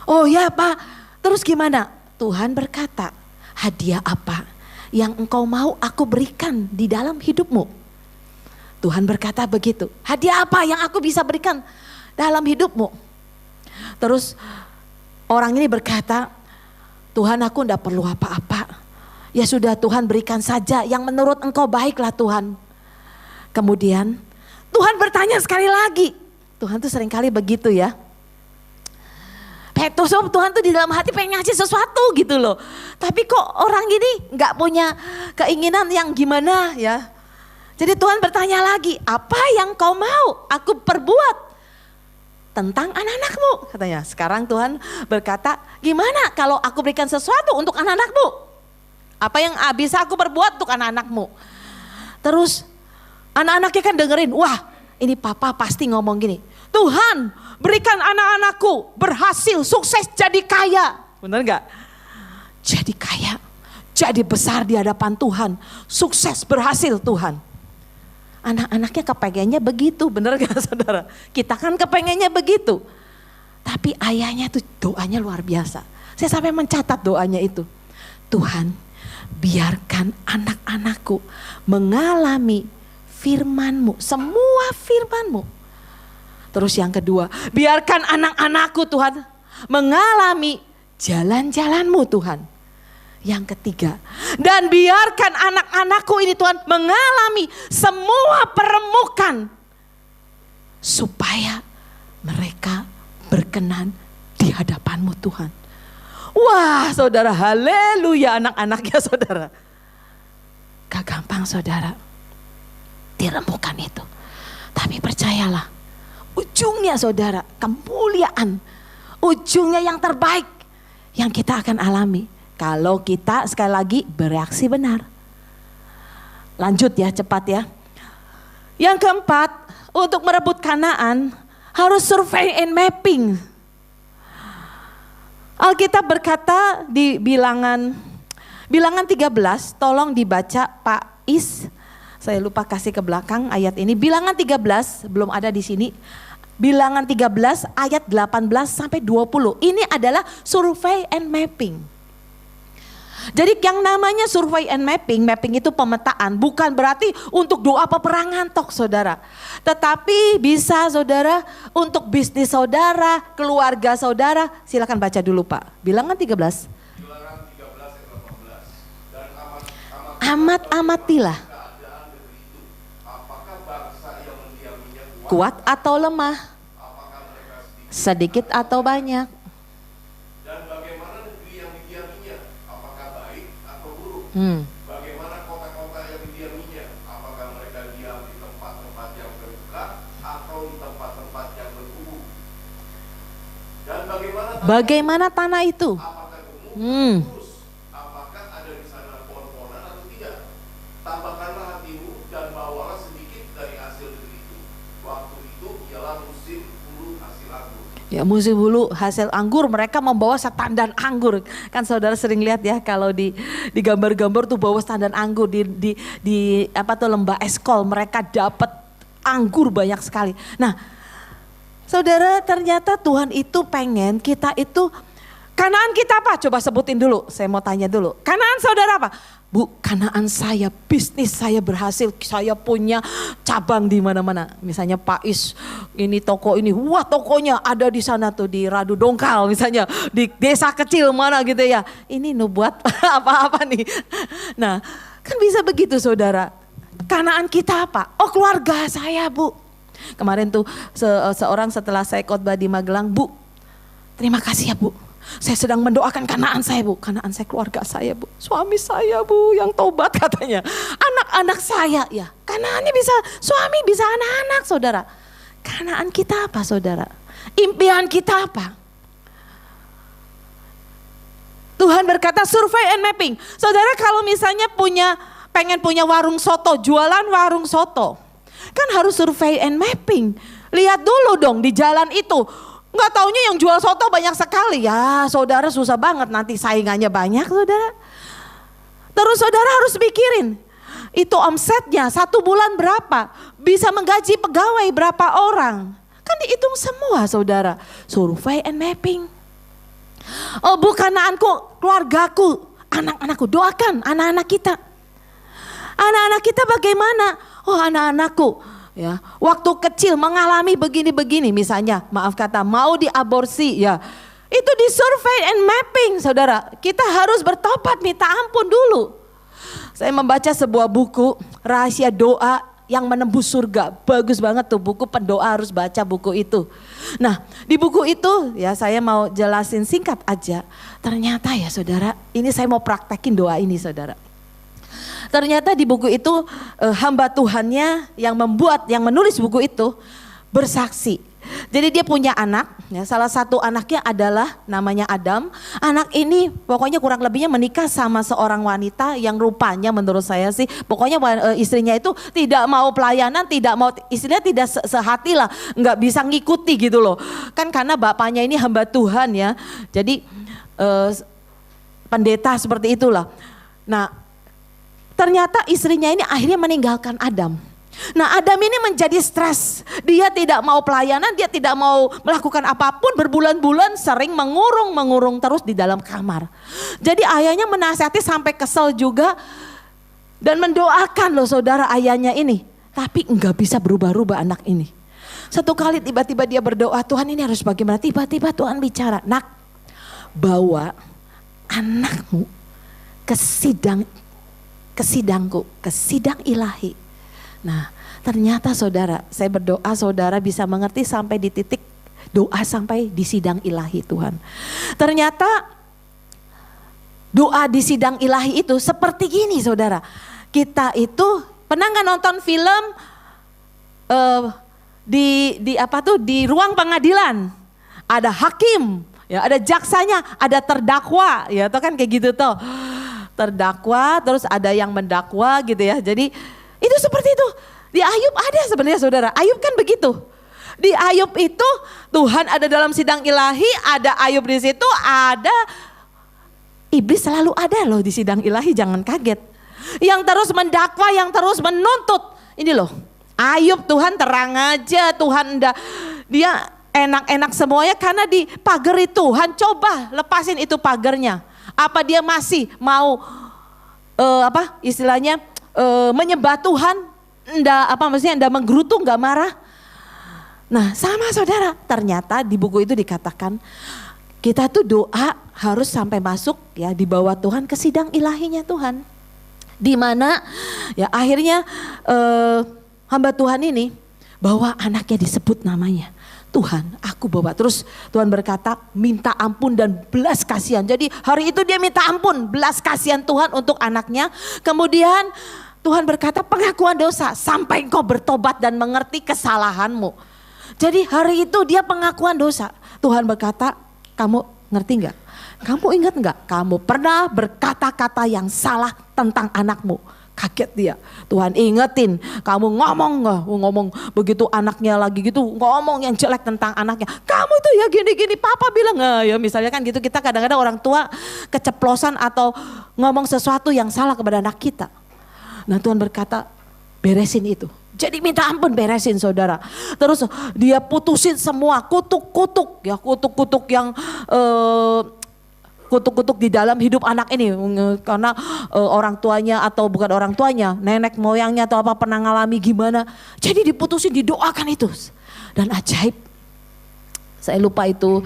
S1: Oh ya Pak, terus gimana? Tuhan berkata, hadiah apa yang engkau mau aku berikan di dalam hidupmu? Tuhan berkata begitu, hadiah apa yang aku bisa berikan dalam hidupmu? Terus orang ini berkata, Tuhan aku enggak perlu apa-apa. Ya sudah Tuhan berikan saja yang menurut engkau baiklah Tuhan. Kemudian Tuhan bertanya sekali lagi. Tuhan tuh seringkali begitu ya. Tuhan tuh di dalam hati pengen ngasih sesuatu gitu loh. Tapi kok orang ini enggak punya keinginan yang gimana ya. Jadi Tuhan bertanya lagi, apa yang kau mau aku perbuat tentang anak-anakmu? Katanya, sekarang Tuhan berkata, gimana kalau aku berikan sesuatu untuk anak-anakmu? Apa yang bisa aku perbuat untuk anak-anakmu? Terus anak-anaknya kan dengerin, wah ini papa pasti ngomong gini, Tuhan berikan anak-anakku berhasil, sukses, jadi kaya. Bener gak? Jadi kaya, jadi besar di hadapan Tuhan, sukses, berhasil Tuhan. Anak-anaknya kepengennya begitu, bener gak saudara? Kita kan kepengennya begitu. Tapi ayahnya tuh doanya luar biasa. Saya sampai mencatat doanya itu. Tuhan, biarkan anak-anakku mengalami firman-Mu, semua firman-Mu. Terus yang kedua, biarkan anak-anakku Tuhan mengalami jalan-jalan-Mu Tuhan. Yang ketiga, dan biarkan anak-anakku ini Tuhan mengalami semua peremukan supaya mereka berkenan di hadapan-Mu Tuhan. Wah saudara, haleluya anak-anaknya saudara. Gak gampang saudara diremukkan itu. Tapi percayalah, ujungnya saudara kemuliaan, ujungnya yang terbaik yang kita akan alami. Kalau kita sekali lagi bereaksi benar. Lanjut ya, cepat ya. Yang keempat, untuk merebut Kanaan harus survey and mapping. Alkitab berkata di bilangan 13, tolong dibaca Pak Is. Saya lupa kasih ke belakang ayat ini. Bilangan 13 belum ada di sini. Bilangan 13 ayat 18 sampai 20. Ini adalah survey and mapping. Jadi yang namanya survey and mapping itu pemetaan, bukan berarti untuk doa peperangan tok saudara. Tetapi bisa saudara untuk bisnis saudara, keluarga saudara, silakan baca dulu Pak. Bilangan 13.
S2: Bilangan 13 ayat 18. Dan
S1: Amat-amatilah
S2: keadaan negeri itu. Apakah bangsa yang mendiaminya
S1: kuat atau lemah,
S2: apakah mereka
S1: sedikit atau banyak.
S2: dan bagaimana negeri yang didiaminya, apakah baik atau buruk? Bagaimana kota-kota yang didiaminya, apakah mereka diam di tempat-tempat yang terbuka atau di tempat-tempat yang bergumul? Dan bagaimana
S1: Bagaimana tanah itu?
S2: apakah gemuk atau lurus? Apakah
S1: Ya, musim hulu hasil anggur, mereka membawa setandan anggur. Kan saudara sering lihat ya kalau di gambar-gambar tuh bawa setandan anggur di apa tuh lembah Eskol, mereka dapat anggur banyak sekali. Nah, saudara, ternyata Tuhan itu pengen kita itu, Kanaan kita apa? Coba sebutin dulu, saya mau tanya dulu. Kanaan saudara apa? Bu, Kanaan saya, bisnis saya berhasil, saya punya cabang di mana-mana. Misalnya Pak Is, ini toko ini, wah tokonya ada di sana tuh di Radu Dongkal misalnya, di desa kecil mana gitu ya. Ini nubuat apa-apa nih. Nah, kan bisa begitu saudara. Kanaan kita apa? Oh, keluarga saya, Bu. Kemarin tuh seorang setelah saya khotbah di Magelang, Bu, terima kasih ya Bu. Saya sedang mendoakan Kanaan saya, Bu. Kanaan saya, keluarga saya, Bu. Suami saya, Bu, yang tobat katanya. Anak-anak saya, ya. Kanaannya bisa suami, bisa anak-anak, saudara. Kanaan kita apa, saudara? Impian kita apa? Tuhan berkata survey and mapping. Saudara kalau misalnya pengen punya warung soto, jualan warung soto. Kan harus survey and mapping. Lihat dulu dong di jalan itu. Nggak taunya yang jual soto banyak sekali. Ya saudara, susah banget nanti saingannya banyak saudara. Terus saudara harus mikirin. Itu omsetnya 1 bulan berapa. Bisa menggaji pegawai berapa orang. Kan dihitung semua saudara. Survey and mapping. Oh, Bu, Kanaanku, keluargaku, anak-anakku. Doakan anak-anak kita. Anak-anak kita bagaimana? Oh, anak-anakku. Ya, waktu kecil mengalami begini-begini, misalnya maaf kata mau diaborsi, ya itu di survey and mapping saudara. Kita harus bertobat minta ampun dulu. Saya membaca sebuah buku Rahasia Doa yang Menembus Surga, bagus banget tuh buku, pendoa harus baca buku itu. Nah di buku itu ya saya mau jelasin singkat aja. Ternyata ya saudara, ini saya mau praktekin doa ini saudara. Ternyata di buku itu hamba Tuhannya yang menulis buku itu bersaksi. Jadi dia punya anak, ya, salah satu anaknya adalah namanya Adam. Anak ini pokoknya kurang lebihnya menikah sama seorang wanita yang rupanya menurut saya sih, pokoknya istrinya itu tidak mau pelayanan, tidak mau, istrinya tidak sehati lah, nggak bisa ngikuti gitu loh. Kan karena bapaknya ini hamba Tuhan ya, jadi pendeta seperti itulah. Nah, ternyata istrinya ini akhirnya meninggalkan Adam. Nah Adam ini menjadi stres. Dia tidak mau pelayanan, dia tidak mau melakukan apapun, berbulan-bulan sering mengurung terus di dalam kamar. Jadi ayahnya menasihati sampai kesel juga. Dan mendoakan loh saudara ayahnya ini. Tapi enggak bisa berubah-ubah anak ini. Satu kali tiba-tiba dia berdoa, Tuhan ini harus bagaimana? Tiba-tiba Tuhan bicara, nak, bawa anakmu ke sidang ilahi. Nah ternyata saudara, saya berdoa saudara bisa mengerti sampai di titik doa sampai di sidang ilahi Tuhan. Ternyata doa di sidang ilahi itu seperti gini saudara. Kita itu pernah nggak nonton film di ruang pengadilan? Ada hakim, ya ada jaksanya, ada terdakwa, ya atau kan kayak gitu tuh. Terdakwa, terus ada yang mendakwa gitu ya. Jadi itu seperti itu. Di Ayub ada sebenarnya saudara. Ayub kan begitu. Di Ayub itu Tuhan ada dalam sidang ilahi, ada Ayub di situ, ada iblis selalu ada loh di sidang ilahi, jangan kaget. Yang terus mendakwa, yang terus menuntut. Ini loh, Ayub Tuhan terang aja, Tuhan dia enak-enak semuanya karena di pagar itu Tuhan coba lepasin itu pagarnya. Apa dia masih mau menyembah Tuhan? Enggak menggerutu, enggak marah. Nah sama saudara, ternyata di buku itu dikatakan kita tuh doa harus sampai masuk ya di bawah Tuhan ke sidang ilahinya Tuhan. Di mana ya akhirnya hamba Tuhan ini bahwa anaknya disebut namanya. Tuhan, aku bawa. Terus Tuhan berkata, minta ampun dan belas kasihan. Jadi hari itu dia minta ampun, belas kasihan Tuhan untuk anaknya. Kemudian Tuhan berkata, pengakuan dosa sampai engkau bertobat dan mengerti kesalahanmu. Jadi hari itu dia pengakuan dosa. Tuhan berkata, kamu ngerti enggak? Kamu ingat enggak? Kamu pernah berkata-kata yang salah tentang anakmu. Kaget dia. Tuhan ingetin, kamu ngomong begitu anaknya lagi gitu, ngomong yang jelek tentang anaknya. Kamu tuh ya gini-gini, papa bilang, ya misalnya kan gitu, kita kadang-kadang orang tua keceplosan atau ngomong sesuatu yang salah kepada anak kita. Nah Tuhan berkata, beresin itu. Jadi minta ampun, beresin saudara. Terus dia putusin semua kutuk-kutuk ya, kutuk-kutuk yang kutuk-kutuk di dalam hidup anak ini karena orang tuanya atau bukan orang tuanya, nenek moyangnya atau apa pernah ngalami gimana. Jadi diputusin, didoakan itu. Dan ajaib, saya lupa itu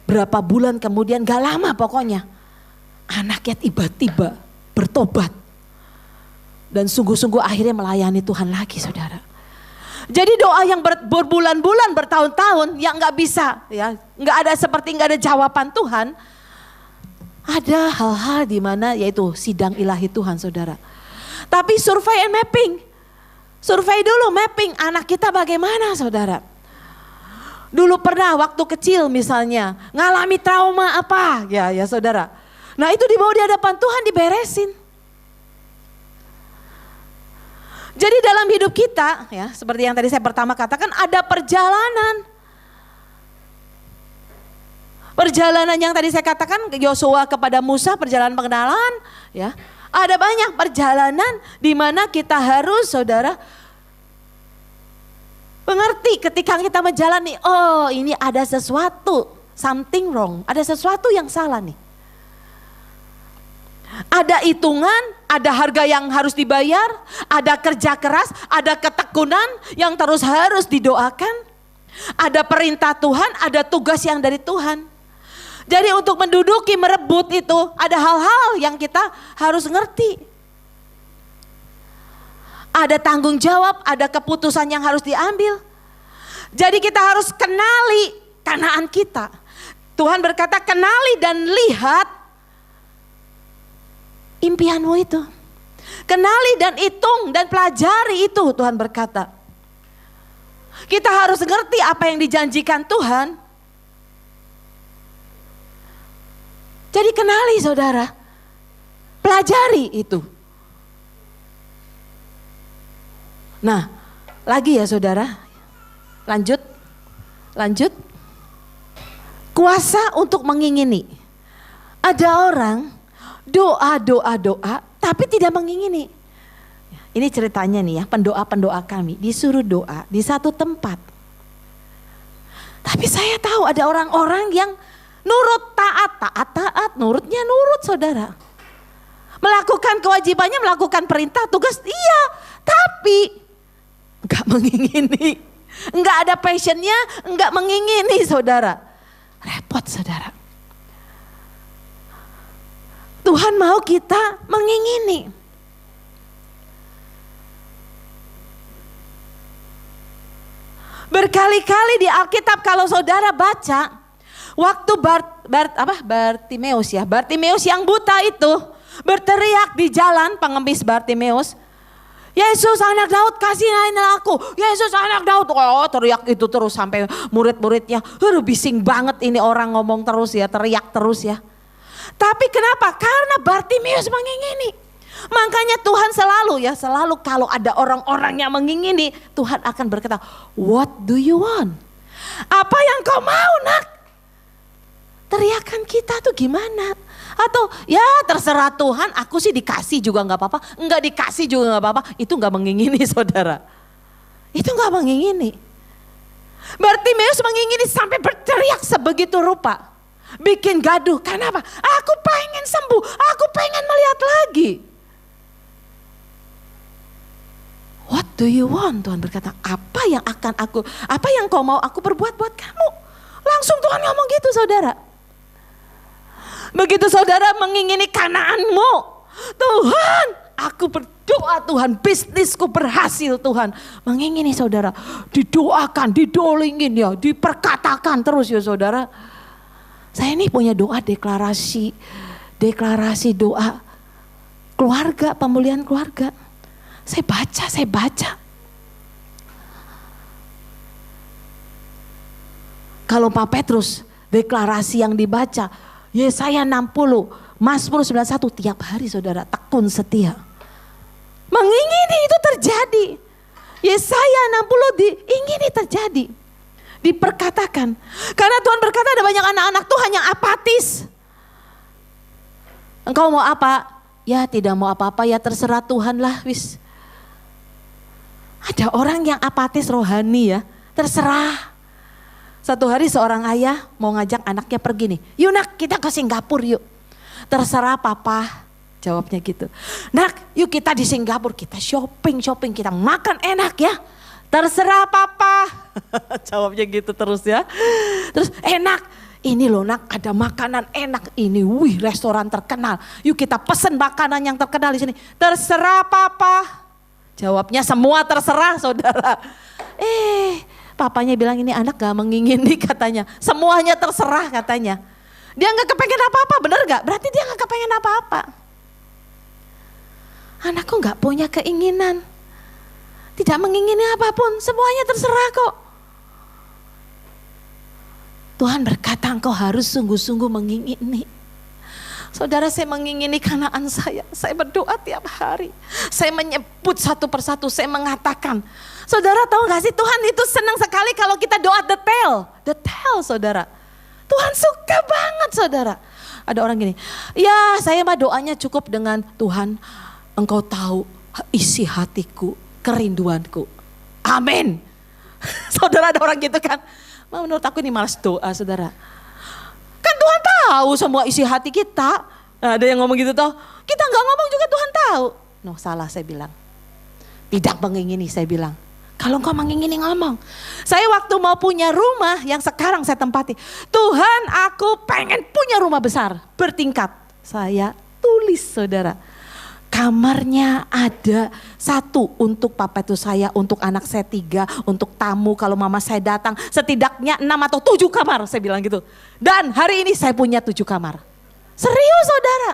S1: berapa bulan kemudian, gak lama pokoknya, anaknya tiba-tiba bertobat. Dan sungguh-sungguh akhirnya melayani Tuhan lagi saudara. Jadi doa yang berbulan-bulan, bertahun-tahun yang gak bisa ya, gak ada seperti gak ada jawaban Tuhan. Ada hal-hal di mana yaitu sidang ilahi Tuhan saudara. Tapi survei and mapping. Survei dulu, mapping anak kita bagaimana saudara. Dulu pernah waktu kecil misalnya ngalami trauma apa ya saudara. Nah itu dibawa di hadapan Tuhan, diberesin. Jadi dalam hidup kita ya, seperti yang tadi saya pertama katakan, ada perjalanan. Perjalanan yang tadi saya katakan, Yosua kepada Musa, perjalanan pengenalan ya. Ada banyak perjalanan di mana kita harus saudara mengerti ketika kita menjalani, oh ini ada sesuatu, something wrong, ada sesuatu yang salah nih. Ada hitungan, ada harga yang harus dibayar, ada kerja keras, ada ketekunan yang terus harus didoakan. Ada perintah Tuhan, ada tugas yang dari Tuhan. Jadi untuk menduduki, merebut itu ada hal-hal yang kita harus ngerti. Ada tanggung jawab, ada keputusan yang harus diambil. Jadi kita harus kenali Kanaan kita. Tuhan berkata kenali dan lihat impianmu itu. Kenali dan hitung dan pelajari itu, Tuhan berkata. Kita harus ngerti apa yang dijanjikan Tuhan. Jadi kenali saudara, pelajari itu. Nah, lagi ya saudara, lanjut. Kuasa untuk mengingini. Ada orang doa, tapi tidak mengingini. Ini ceritanya nih ya, pendoa-pendoa kami disuruh doa di satu tempat. Tapi saya tahu ada orang-orang yang nurut, taat, nurutnya nurut saudara. Melakukan kewajibannya, melakukan perintah, tugas, iya. Tapi enggak mengingini. Enggak ada passionnya, enggak mengingini saudara. Repot saudara. Tuhan mau kita mengingini. Berkali-kali di Alkitab kalau saudara baca, waktu Bartimeus yang buta itu berteriak di jalan, pengemis Bartimeus, Yesus anak Daud kasihilah aku, Yesus anak Daud. Oh teriak itu terus sampai murid-muridnya, bising banget ini orang ngomong terus ya, teriak terus ya. Tapi kenapa? Karena Bartimeus mengingini. Makanya Tuhan selalu kalau ada orang-orang yang mengingini, Tuhan akan berkata, what do you want? Apa yang kau mau nak? Teriakan kita tuh gimana? Atau ya terserah Tuhan, aku sih dikasih juga gak apa-apa, enggak dikasih juga gak apa-apa. Itu gak mengingini saudara. Itu gak mengingini. Bartimeus mengingini sampai berteriak sebegitu rupa. Bikin gaduh, kenapa? Aku pengen sembuh, aku pengen melihat lagi. What do you want? Tuhan berkata, apa yang kau mau aku perbuat buat kamu? Langsung Tuhan ngomong gitu saudara. Begitu saudara mengingini Kanaanmu, Tuhan, aku berdoa Tuhan, bisnisku berhasil Tuhan. Mengingini saudara, didoakan, didolingin ya, diperkatakan terus ya saudara. Saya ini punya doa deklarasi doa keluarga, pemulihan keluarga. Saya baca. Kalau Pak Petrus, deklarasi yang dibaca, Yesaya 60, Mazmur 91 tiap hari saudara, tekun setia. Mengingini itu terjadi. Yesaya 60 diingini terjadi. Diperkatakan. Karena Tuhan berkata ada banyak anak-anak Tuhan yang apatis. Engkau mau apa? Ya tidak mau apa-apa, ya terserah Tuhan lah wis. Ada orang yang apatis rohani ya, terserah. Satu hari seorang ayah mau ngajak anaknya pergi nih. Yuk nak, kita ke Singapura yuk. Terserah papa, jawabnya gitu. Nak, yuk kita di Singapura, kita shopping, kita makan enak ya. Terserah papa, jawabnya gitu terus ya. Terus enak, ini loh nak ada makanan enak ini, wih restoran terkenal. Yuk kita pesen makanan yang terkenal di sini. Terserah papa, jawabnya semua terserah saudara. Papanya bilang ini anak gak mengingini katanya. Semuanya terserah katanya. Dia gak kepengen apa-apa, bener gak? Berarti dia gak kepengen apa-apa. Anakku gak punya keinginan. Tidak mengingini apapun, semuanya terserah kok. Tuhan berkata engkau harus sungguh-sungguh mengingini. Saudara, saya mengingini Kanaan saya berdoa tiap hari. Saya menyebut satu persatu, saya mengatakan. Saudara tahu gak sih Tuhan itu senang sekali kalau kita doa detail. Detail saudara. Tuhan suka banget saudara. Ada orang gini, ya saya mah doanya cukup dengan Tuhan engkau tahu isi hatiku, kerinduanku. Amin. Saudara ada orang gitu kan. Menurut aku ini malas doa saudara. Kan Tuhan tahu semua isi hati kita. Nah, ada yang ngomong gitu toh. Kita gak ngomong juga Tuhan tahu. No salah saya bilang. Tidak mengingini saya bilang. Kalau engkau mengingini ngomong. Saya waktu mau punya rumah yang sekarang saya tempati. Tuhan aku pengen punya rumah besar. Bertingkat. Saya tulis saudara. Kamarnya ada 1 untuk papa itu saya, untuk anak saya 3, untuk tamu kalau mama saya datang. Setidaknya 6 atau 7 kamar saya bilang gitu. Dan hari ini saya punya 7 kamar. Serius saudara.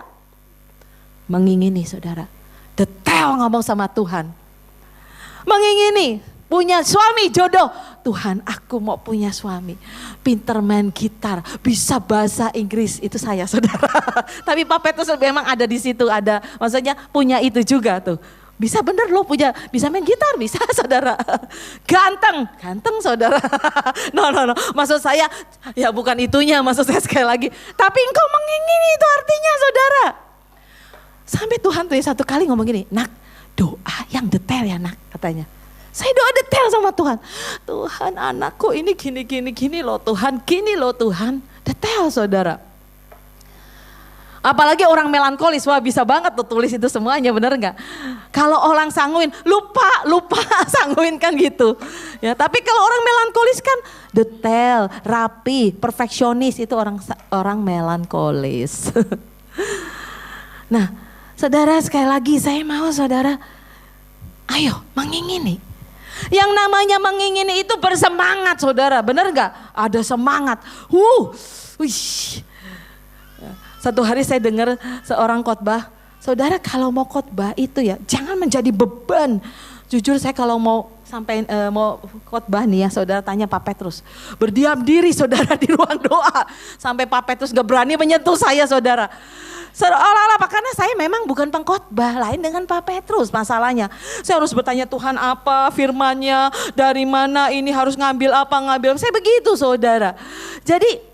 S1: Mengingini saudara. Detail ngomong sama Tuhan. Mengingini. Punya suami jodoh. Tuhan aku mau punya suami. Pinter main gitar. Bisa bahasa Inggris. Itu saya saudara. Tapi Papa itu memang ada di situ. Ada maksudnya punya itu juga tuh. Bisa bener loh punya. Bisa main gitar. Bisa saudara. Ganteng. Ganteng saudara. No. Maksud saya ya bukan itunya. Maksud saya sekali lagi. Tapi engkau mengingini itu artinya saudara. Sampai Tuhan tuh satu kali ngomong gini. Nak doa yang detail ya nak katanya. Saya doa detail sama Tuhan. Tuhan anakku ini gini loh Tuhan. Gini loh Tuhan. Detail saudara. Apalagi orang melankolis. Wah bisa banget tuh tulis itu semuanya bener gak? Kalau orang sanguin lupa sanguin kan gitu. Ya, tapi kalau orang melankolis kan detail, rapi, perfeksionis. Itu orang melankolis. Nah saudara sekali lagi saya mau saudara. Ayo mengingini. Yang namanya mengingini itu bersemangat saudara, benar gak? Ada semangat. Satu hari saya dengar seorang khotbah, saudara kalau mau khotbah itu ya jangan menjadi beban. Jujur saya kalau mau mau khotbah nih ya saudara tanya Pak Petrus. Berdiam diri saudara di ruang doa. Sampai Pak Petrus gak berani menyentuh saya saudara. Seolah-olah karena saya memang bukan pengkhotbah, lain dengan Pak Petrus masalahnya. Saya harus bertanya Tuhan apa firman-Nya, dari mana ini harus ngambil apa. Saya begitu saudara. Jadi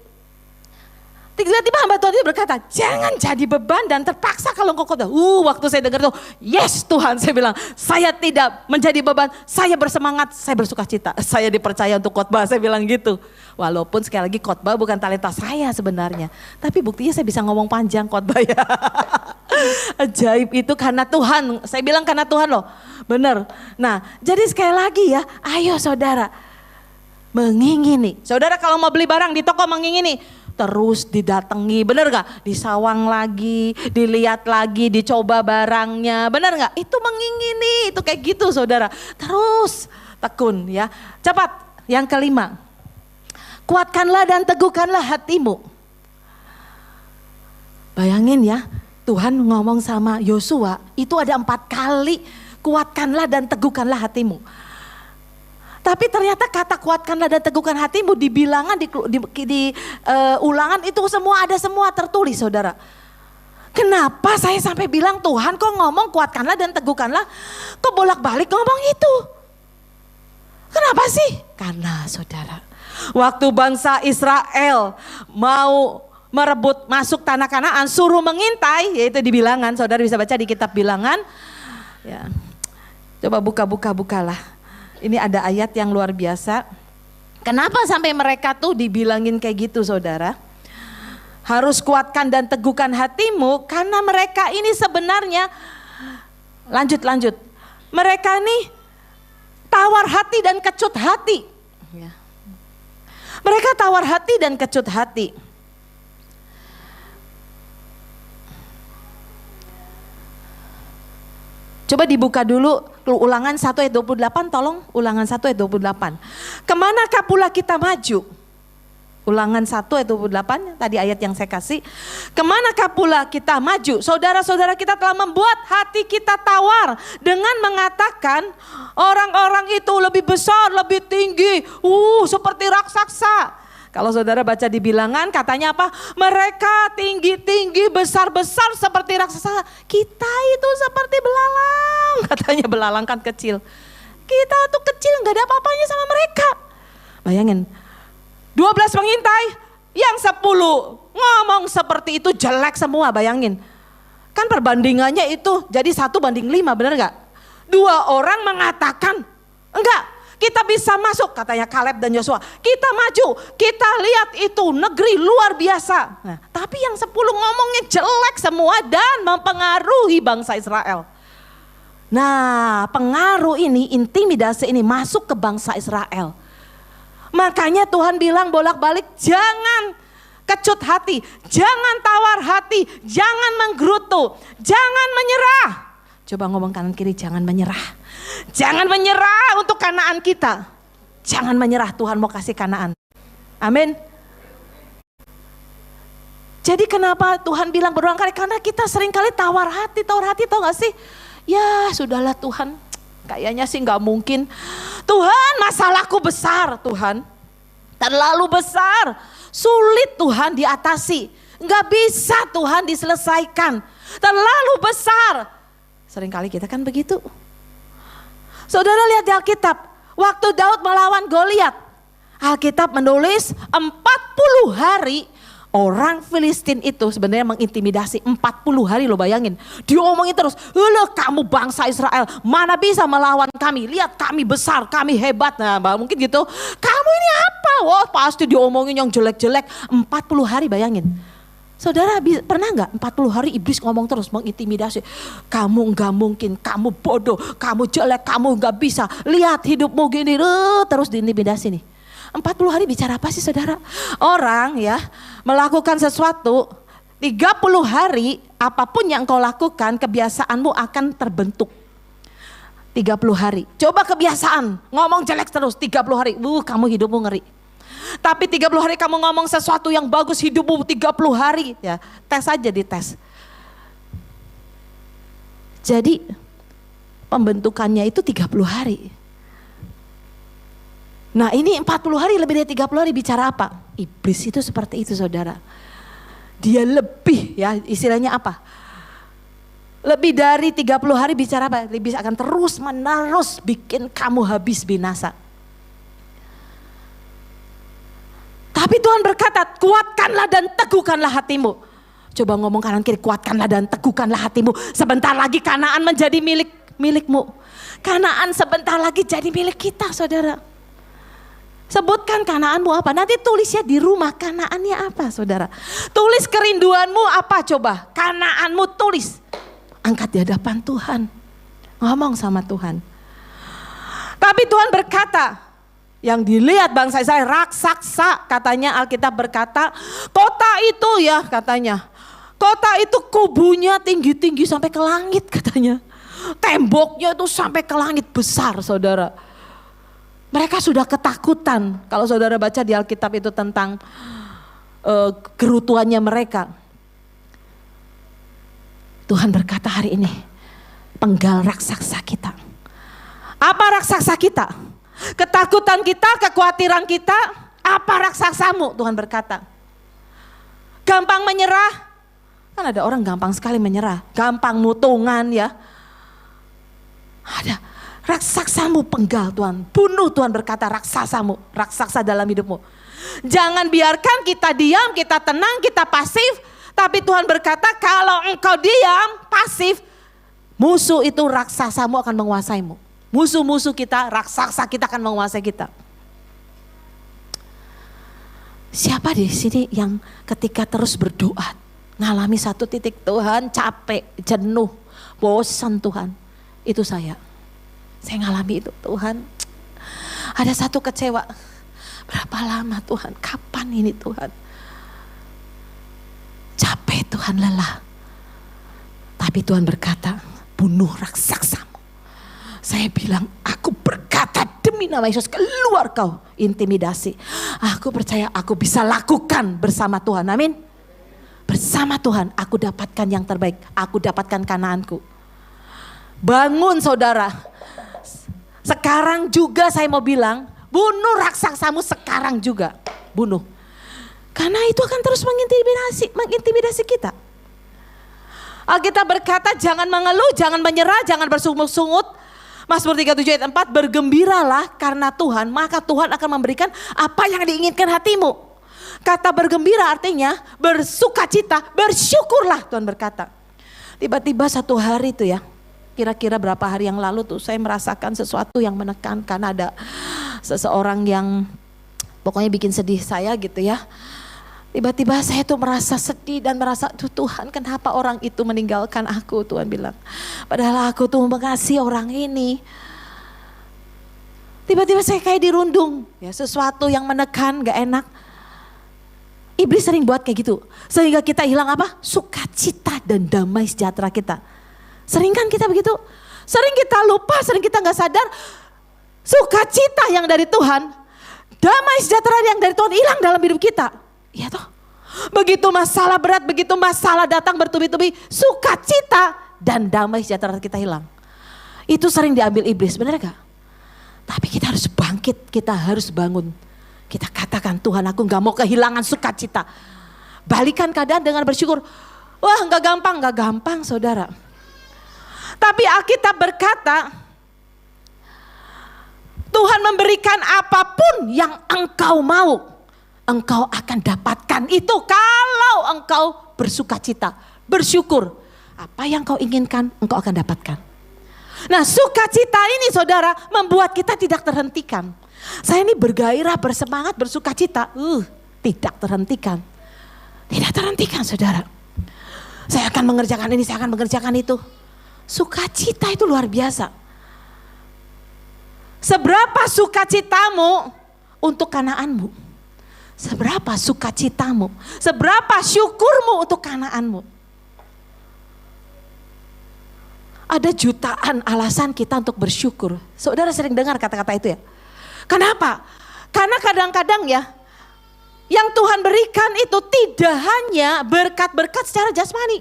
S1: tiba-tiba hamba Tuhan itu berkata, jangan jadi beban dan terpaksa kalau engkau khotbah. Waktu saya dengar itu, yes Tuhan saya bilang, saya tidak menjadi beban, saya bersemangat, saya bersuka cita. Saya dipercaya untuk khotbah, saya bilang gitu. Walaupun sekali lagi khotbah bukan talenta saya sebenarnya. Tapi buktinya saya bisa ngomong panjang khotbah ya. Ajaib itu karena Tuhan, saya bilang karena Tuhan loh. Benar. Nah jadi sekali lagi ya, ayo saudara. Mengingini. Saudara kalau mau beli barang di toko mengingini. Terus didatangi, bener gak? Disawang lagi, dilihat lagi, dicoba barangnya, bener gak? Itu mengingini, itu kayak gitu saudara. Terus tekun ya. Cepat, yang kelima. Kuatkanlah dan teguhkanlah hatimu. Bayangin ya, Tuhan ngomong sama Yosua, itu ada 4 kali. Kuatkanlah dan teguhkanlah hatimu. Tapi ternyata kata kuatkanlah dan teguhkan hatimu di bilangan, di ulangan itu semua ada semua tertulis saudara. Kenapa saya sampai bilang Tuhan kok ngomong kuatkanlah dan teguhkanlah, kok bolak-balik ngomong itu? Kenapa sih? Karena saudara, waktu bangsa Israel mau merebut masuk tanah Kanaan, suruh mengintai, yaitu di Bilangan. Saudara bisa baca di kitab Bilangan. Ya, coba bukalah. Ini ada ayat yang luar biasa. Kenapa sampai mereka tuh dibilangin kayak gitu saudara? Harus kuatkan dan teguhkan hatimu, karena mereka ini sebenarnya, lanjut. Mereka nih tawar hati dan kecut hati. Mereka tawar hati dan kecut hati. Coba dibuka dulu Ulangan 1 ayat 28, tolong Ulangan 1 ayat 28. Kemanakah pula kita maju? Ulangan 1 ayat 28, tadi ayat yang saya kasih. Kemanakah pula kita maju? Saudara-saudara kita telah membuat hati kita tawar dengan mengatakan orang-orang itu lebih besar, lebih tinggi, seperti raksasa. Kalau saudara baca di Bilangan katanya apa? Mereka tinggi-tinggi, besar-besar seperti raksasa. Kita itu seperti belalang. Katanya belalang kan kecil. Kita tuh kecil, gak ada apa-apanya sama mereka. Bayangin, 12 mengintai, yang 10 ngomong seperti itu, jelek semua, bayangin. Kan perbandingannya itu jadi 1:5, benar gak? 2 orang mengatakan, enggak, kita bisa masuk, katanya Kaleb dan Yosua. Kita maju, kita lihat itu negeri luar biasa. Nah, tapi yang 10 ngomongnya jelek semua dan mempengaruhi bangsa Israel. Nah, pengaruh ini, intimidasi ini masuk ke bangsa Israel. Makanya Tuhan bilang bolak-balik, jangan kecut hati, jangan tawar hati, jangan menggerutu, jangan menyerah. Coba ngomong kanan kiri, jangan menyerah. Jangan menyerah untuk Kanaan kita. Jangan menyerah, Tuhan mau kasih Kanaan. Amin. Jadi kenapa Tuhan bilang berulang kali? Karena kita seringkali tawar hati, tau gak sih? Ya sudahlah Tuhan, kayaknya sih gak mungkin. Tuhan, masalahku besar Tuhan. Terlalu besar, sulit Tuhan diatasi. Gak bisa Tuhan diselesaikan. Terlalu besar. Seringkali kita kan begitu. Saudara lihat di Alkitab, waktu Daud melawan Goliat, Alkitab menulis 40 hari orang Filistin itu sebenarnya mengintimidasi. 40 hari lo bayangin. Diomongin terus, "Loh kamu bangsa Israel, mana bisa melawan kami? Lihat kami besar, kami hebat." Nah, mungkin gitu. Kamu ini apa? Wah, pasti diomongin yang jelek-jelek. 40 hari bayangin. Saudara pernah gak 40 hari iblis ngomong terus mengintimidasi. Kamu gak mungkin, kamu bodoh, kamu jelek, kamu gak bisa. Lihat hidupmu gini, terus diintimidasi nih. 40 hari bicara apa sih saudara? Orang ya melakukan sesuatu 30 hari, apapun yang kau lakukan kebiasaanmu akan terbentuk. 30 hari, coba kebiasaan ngomong jelek terus 30 hari, kamu hidupmu ngeri. Tapi 30 hari kamu ngomong sesuatu yang bagus, hidupmu 30 hari. Ya, tes aja di tes. Jadi pembentukannya itu 30 hari. Nah ini 40 hari, lebih dari 30 hari bicara apa? Iblis itu seperti itu saudara. Dia lebih ya istilahnya apa? Lebih dari 30 hari bicara apa? Iblis akan terus menerus bikin kamu habis binasa. Tapi Tuhan berkata, kuatkanlah dan teguhkanlah hatimu. Coba ngomong kanan kiri, kuatkanlah dan teguhkanlah hatimu. Sebentar lagi Kanaan menjadi milikmu. Kanaan sebentar lagi jadi milik kita saudara. Sebutkan Kanaanmu apa, nanti tulisnya di rumah Kanaannya apa saudara. Tulis kerinduanmu apa coba, Kanaanmu tulis. Angkat di hadapan Tuhan, ngomong sama Tuhan. Tapi Tuhan berkata, yang dilihat bangsa Israel raksasa, katanya Alkitab berkata, kota itu ya katanya, kota itu kubunya tinggi-tinggi sampai ke langit katanya. Temboknya itu sampai ke langit besar saudara. Mereka sudah ketakutan. Kalau saudara baca di Alkitab itu tentang gerutuannya mereka. Tuhan berkata hari ini, penggal raksasa kita. Apa raksasa kita? Ketakutan kita, kekhawatiran kita, apa raksasamu? Tuhan berkata. Gampang menyerah, Kan ada orang gampang sekali menyerah, gampang mutungan ya. Ada raksasa-Mu penggal Tuhan, bunuh Tuhan berkata raksasa-Mu, raksasa dalam hidupmu. Jangan biarkan kita diam, kita tenang, kita pasif. Tapi Tuhan berkata kalau engkau diam, pasif, musuh itu raksasa-Mu akan menguasaimu. Musuh-musuh kita, raksasa kita akan menguasai kita. Siapa di sini yang ketika terus berdoa, ngalami satu titik Tuhan capek, jenuh, bosan Tuhan. Itu saya ngalami itu Tuhan. Ada satu kecewa, berapa lama Tuhan, kapan ini Tuhan. Capek Tuhan, lelah. Tapi Tuhan berkata, bunuh raksasa-Mu. Saya bilang, aku berkata demi nama Yesus, keluar kau intimidasi. Aku percaya aku bisa lakukan bersama Tuhan, amin. Bersama Tuhan aku dapatkan yang terbaik, aku dapatkan Kanaanku. Bangun saudara. Sekarang juga saya mau bilang, bunuh raksasa-Mu sekarang juga. Bunuh. Karena itu akan terus mengintimidasi kita. Alkitab berkata jangan mengeluh, jangan menyerah, jangan bersungut-sungut. Mazmur 37 ayat 4, bergembiralah karena Tuhan, maka Tuhan akan memberikan apa yang diinginkan hatimu. Kata bergembira artinya bersukacita, bersyukurlah Tuhan berkata. Tiba-tiba satu hari itu ya, kira-kira berapa hari yang lalu tuh saya merasakan sesuatu yang menekan. Karena ada seseorang yang pokoknya bikin sedih saya gitu ya. Tiba-tiba saya tuh merasa sedih dan merasa Tuhan kenapa orang itu meninggalkan aku, Tuhan bilang. Padahal aku tuh mengasihi orang ini. Tiba-tiba saya kayak dirundung, ya sesuatu yang menekan, gak enak. Iblis sering buat kayak gitu, sehingga kita hilang apa? Sukacita dan damai sejahtera kita. Sering kan kita begitu? Sering kita lupa, sering kita gak sadar. Sukacita yang dari Tuhan, damai sejahtera yang dari Tuhan hilang dalam hidup kita. Iya toh, begitu masalah berat, begitu masalah datang bertubi-tubi, sukacita dan damai sejahtera kita hilang. Itu sering diambil iblis, benar gak? Tapi kita harus bangkit, kita harus bangun. Kita katakan Tuhan aku gak mau kehilangan sukacita. Balikan keadaan dengan bersyukur. Wah gak gampang saudara. Tapi Alkitab berkata, Tuhan memberikan apapun yang engkau mau, engkau akan dapatkan itu kalau engkau bersukacita, bersyukur. Apa yang kau inginkan, engkau akan dapatkan. Nah sukacita ini saudara membuat kita tidak terhentikan. Saya ini bergairah, bersemangat, bersukacita. Tidak terhentikan. Tidak terhentikan saudara. Saya akan mengerjakan ini, saya akan mengerjakan itu. Sukacita itu luar biasa. Seberapa sukacitamu untuk Kanaanmu? Seberapa sukacitamu? Seberapa syukurmu untuk Kanaanmu? Ada jutaan alasan kita untuk bersyukur. Saudara sering dengar kata-kata itu ya. Kenapa? Karena kadang-kadang ya, yang Tuhan berikan itu tidak hanya berkat-berkat secara jasmani.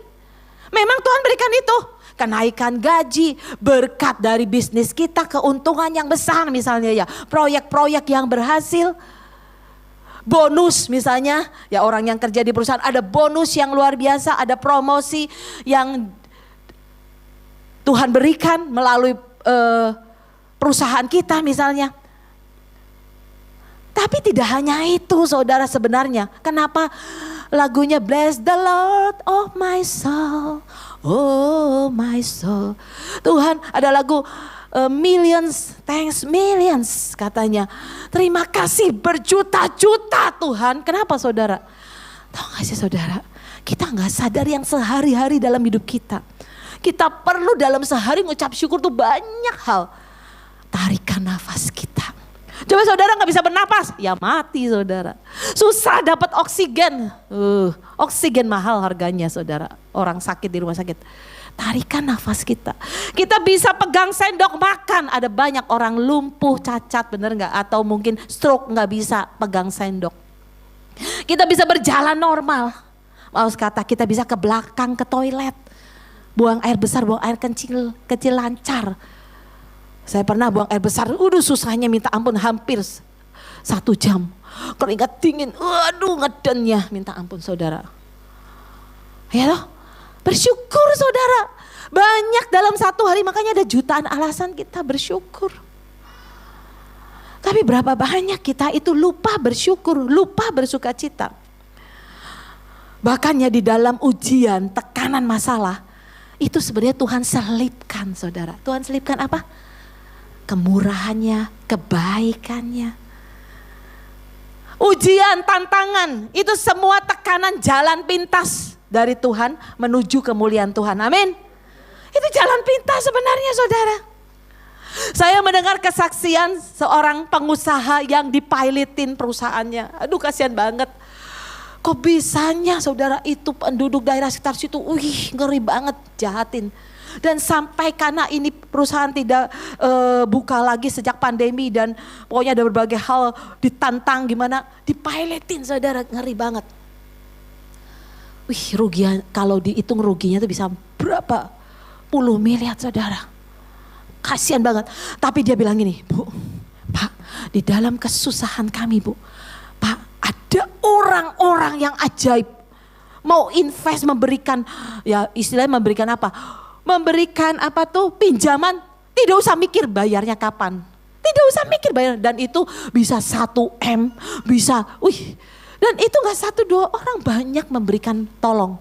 S1: Memang Tuhan berikan itu. Kenaikan gaji, berkat dari bisnis kita, keuntungan yang besar misalnya ya. Proyek-proyek yang berhasil. Bonus misalnya, ya orang yang kerja di perusahaan ada bonus yang luar biasa, ada promosi yang Tuhan berikan melalui perusahaan kita misalnya. Tapi tidak hanya itu saudara sebenarnya. Kenapa lagunya Bless the Lord oh my soul, oh my soul. Tuhan ada lagu millions, thanks millions katanya. Terima kasih berjuta-juta Tuhan. Kenapa saudara? Tahu gak sih saudara? Kita gak sadar yang sehari-hari dalam hidup kita. Kita perlu dalam sehari mengucap syukur tuh banyak hal. Tarikan nafas kita. Coba saudara gak bisa bernapas, ya mati saudara. Susah dapat oksigen. Oksigen mahal harganya saudara. Orang sakit di rumah sakit. Tarikan nafas kita. Kita bisa pegang sendok makan. Ada banyak orang lumpuh, cacat, bener gak? Atau mungkin stroke gak bisa pegang sendok. Kita bisa berjalan normal. Maksud kata kita bisa ke belakang ke toilet. Buang air besar, buang air kecil lancar. Saya pernah buang air besar, susahnya minta ampun hampir 1 jam. Keringat dingin, ngeden ya minta ampun saudara. Ya toh, Bersyukur saudara. Banyak dalam satu hari, makanya ada jutaan alasan kita bersyukur. Tapi berapa banyak kita itu lupa bersyukur, lupa bersuka cita. Bahkannya di dalam ujian, tekanan masalah, itu sebenarnya Tuhan selipkan saudara. Tuhan selipkan apa? Kemurahannya, kebaikannya. Ujian, tantangan, itu semua tekanan jalan pintas dari Tuhan menuju kemuliaan Tuhan. Amin. Itu jalan pintas sebenarnya saudara. Saya mendengar kesaksian seorang pengusaha yang dipilotin perusahaannya. Aduh kasihan banget. Kok bisanya saudara itu penduduk daerah sekitar situ, ngeri banget jahatin. Dan sampai karena ini perusahaan tidak buka lagi sejak pandemi dan pokoknya ada berbagai hal ditantang gimana, dipilotin saudara, ngeri banget. Rugian, kalau dihitung ruginya itu bisa berapa puluh miliar saudara. Kasihan banget. Tapi dia bilang gini, Bu, Pak, di dalam kesusahan kami Bu, Pak, ada orang-orang yang ajaib. Mau invest, memberikan, ya istilahnya memberikan apa? Memberikan apa tuh, pinjaman, tidak usah mikir bayarnya kapan. Tidak usah mikir bayar, dan itu bisa 1M, bisa, dan itu gak 1-2 orang, banyak memberikan tolong.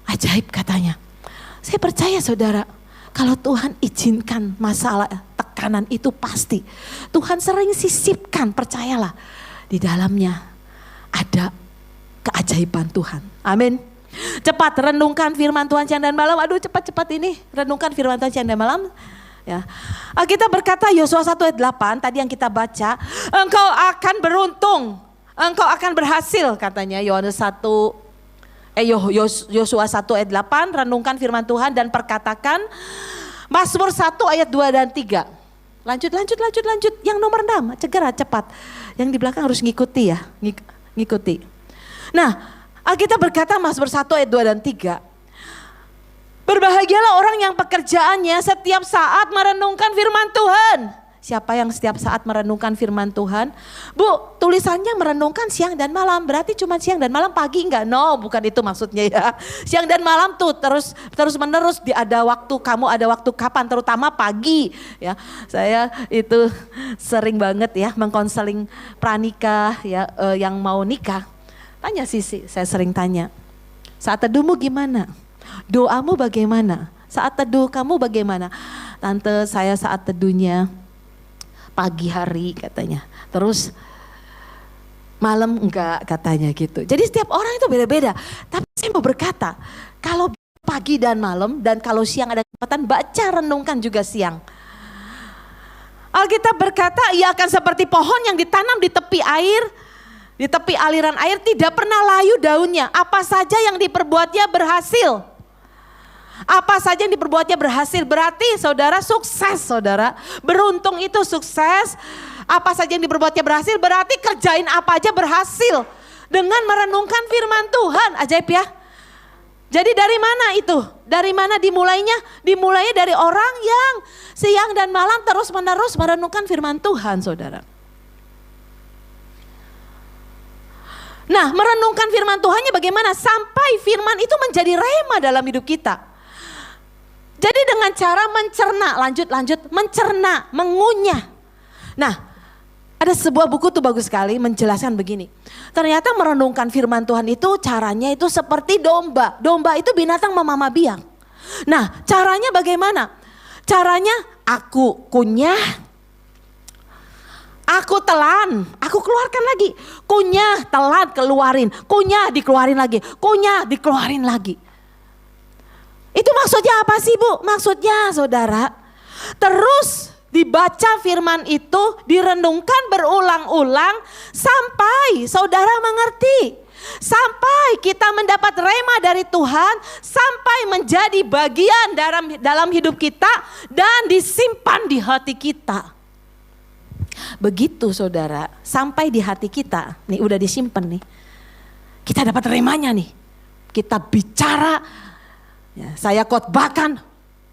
S1: Ajaib katanya. Saya percaya saudara, kalau Tuhan izinkan masalah tekanan itu pasti. Tuhan sering sisipkan, percayalah. Di dalamnya ada keajaiban Tuhan. Amin. Cepat renungkan firman Tuhan siang dan malam. Aduh cepat-cepat ini renungkan firman Tuhan siang dan malam. Ya. Kita berkata Yosua 1 ayat 8 tadi yang kita baca. Engkau akan beruntung. Engkau akan berhasil katanya Yosua 1 ayat 8, renungkan firman Tuhan dan perkatakan. Mazmur 1 ayat 2 dan 3. Lanjut. Yang nomor 6, segera cepat. Yang di belakang harus ngikuti ya, ngikuti. Nah, kita berkata Mazmur 1 ayat 2 dan 3. Berbahagialah orang yang pekerjaannya setiap saat merenungkan firman Tuhan. Siapa yang setiap saat merenungkan firman Tuhan? Bu, tulisannya merenungkan siang dan malam. Berarti cuma siang dan malam, pagi enggak? No, bukan itu maksudnya ya. Siang dan malam tuh terus menerus ada waktu, kamu ada waktu kapan? Terutama pagi ya. Saya itu sering banget ya mengkonseling pranikah ya yang mau nikah. Tanya Sisi, saya sering tanya. Saat teduhmu gimana? Doamu bagaimana? Saat teduh kamu bagaimana? Tante, saya saat teduhnya pagi hari katanya, terus malam enggak katanya gitu. Jadi setiap orang itu beda-beda. Tapi saya mau berkata, kalau pagi dan malam dan kalau siang ada kesempatan baca renungkan juga siang. Alkitab berkata ia akan seperti pohon yang ditanam di tepi air, di tepi aliran air, tidak pernah layu daunnya. Apa saja yang diperbuatnya berhasil. Apa saja yang diperbuatnya berhasil, berarti saudara sukses saudara. Beruntung itu sukses. Apa saja yang diperbuatnya berhasil, berarti kerjain apa aja berhasil. Dengan merenungkan firman Tuhan, ajaib ya. Jadi dari mana itu? Dari mana dimulainya? Dimulainya dari orang yang siang dan malam terus menerus merenungkan firman Tuhan saudara. Nah, merenungkan firman Tuhannya bagaimana? Sampai firman itu menjadi rema dalam hidup kita. Jadi dengan cara mencerna, lanjut, mencerna, mengunyah. Nah, ada sebuah buku tuh bagus sekali menjelaskan begini. Ternyata merenungkan firman Tuhan itu caranya itu seperti domba. Domba itu binatang memama biang. Nah, caranya bagaimana? Caranya aku kunyah, aku telan, aku keluarkan lagi. Kunyah, telan, keluarin. Kunyah, dikeluarin lagi. Kunyah, dikeluarin lagi. Itu maksudnya apa sih Bu? Maksudnya saudara, terus dibaca firman itu, direnungkan berulang-ulang sampai saudara mengerti. Sampai kita mendapat rema dari Tuhan, sampai menjadi bagian dalam hidup kita dan disimpan di hati kita. Begitu saudara, sampai di hati kita, nih udah disimpan nih. Kita dapat remanya nih. Kita bicara, ya, saya khotbahkan,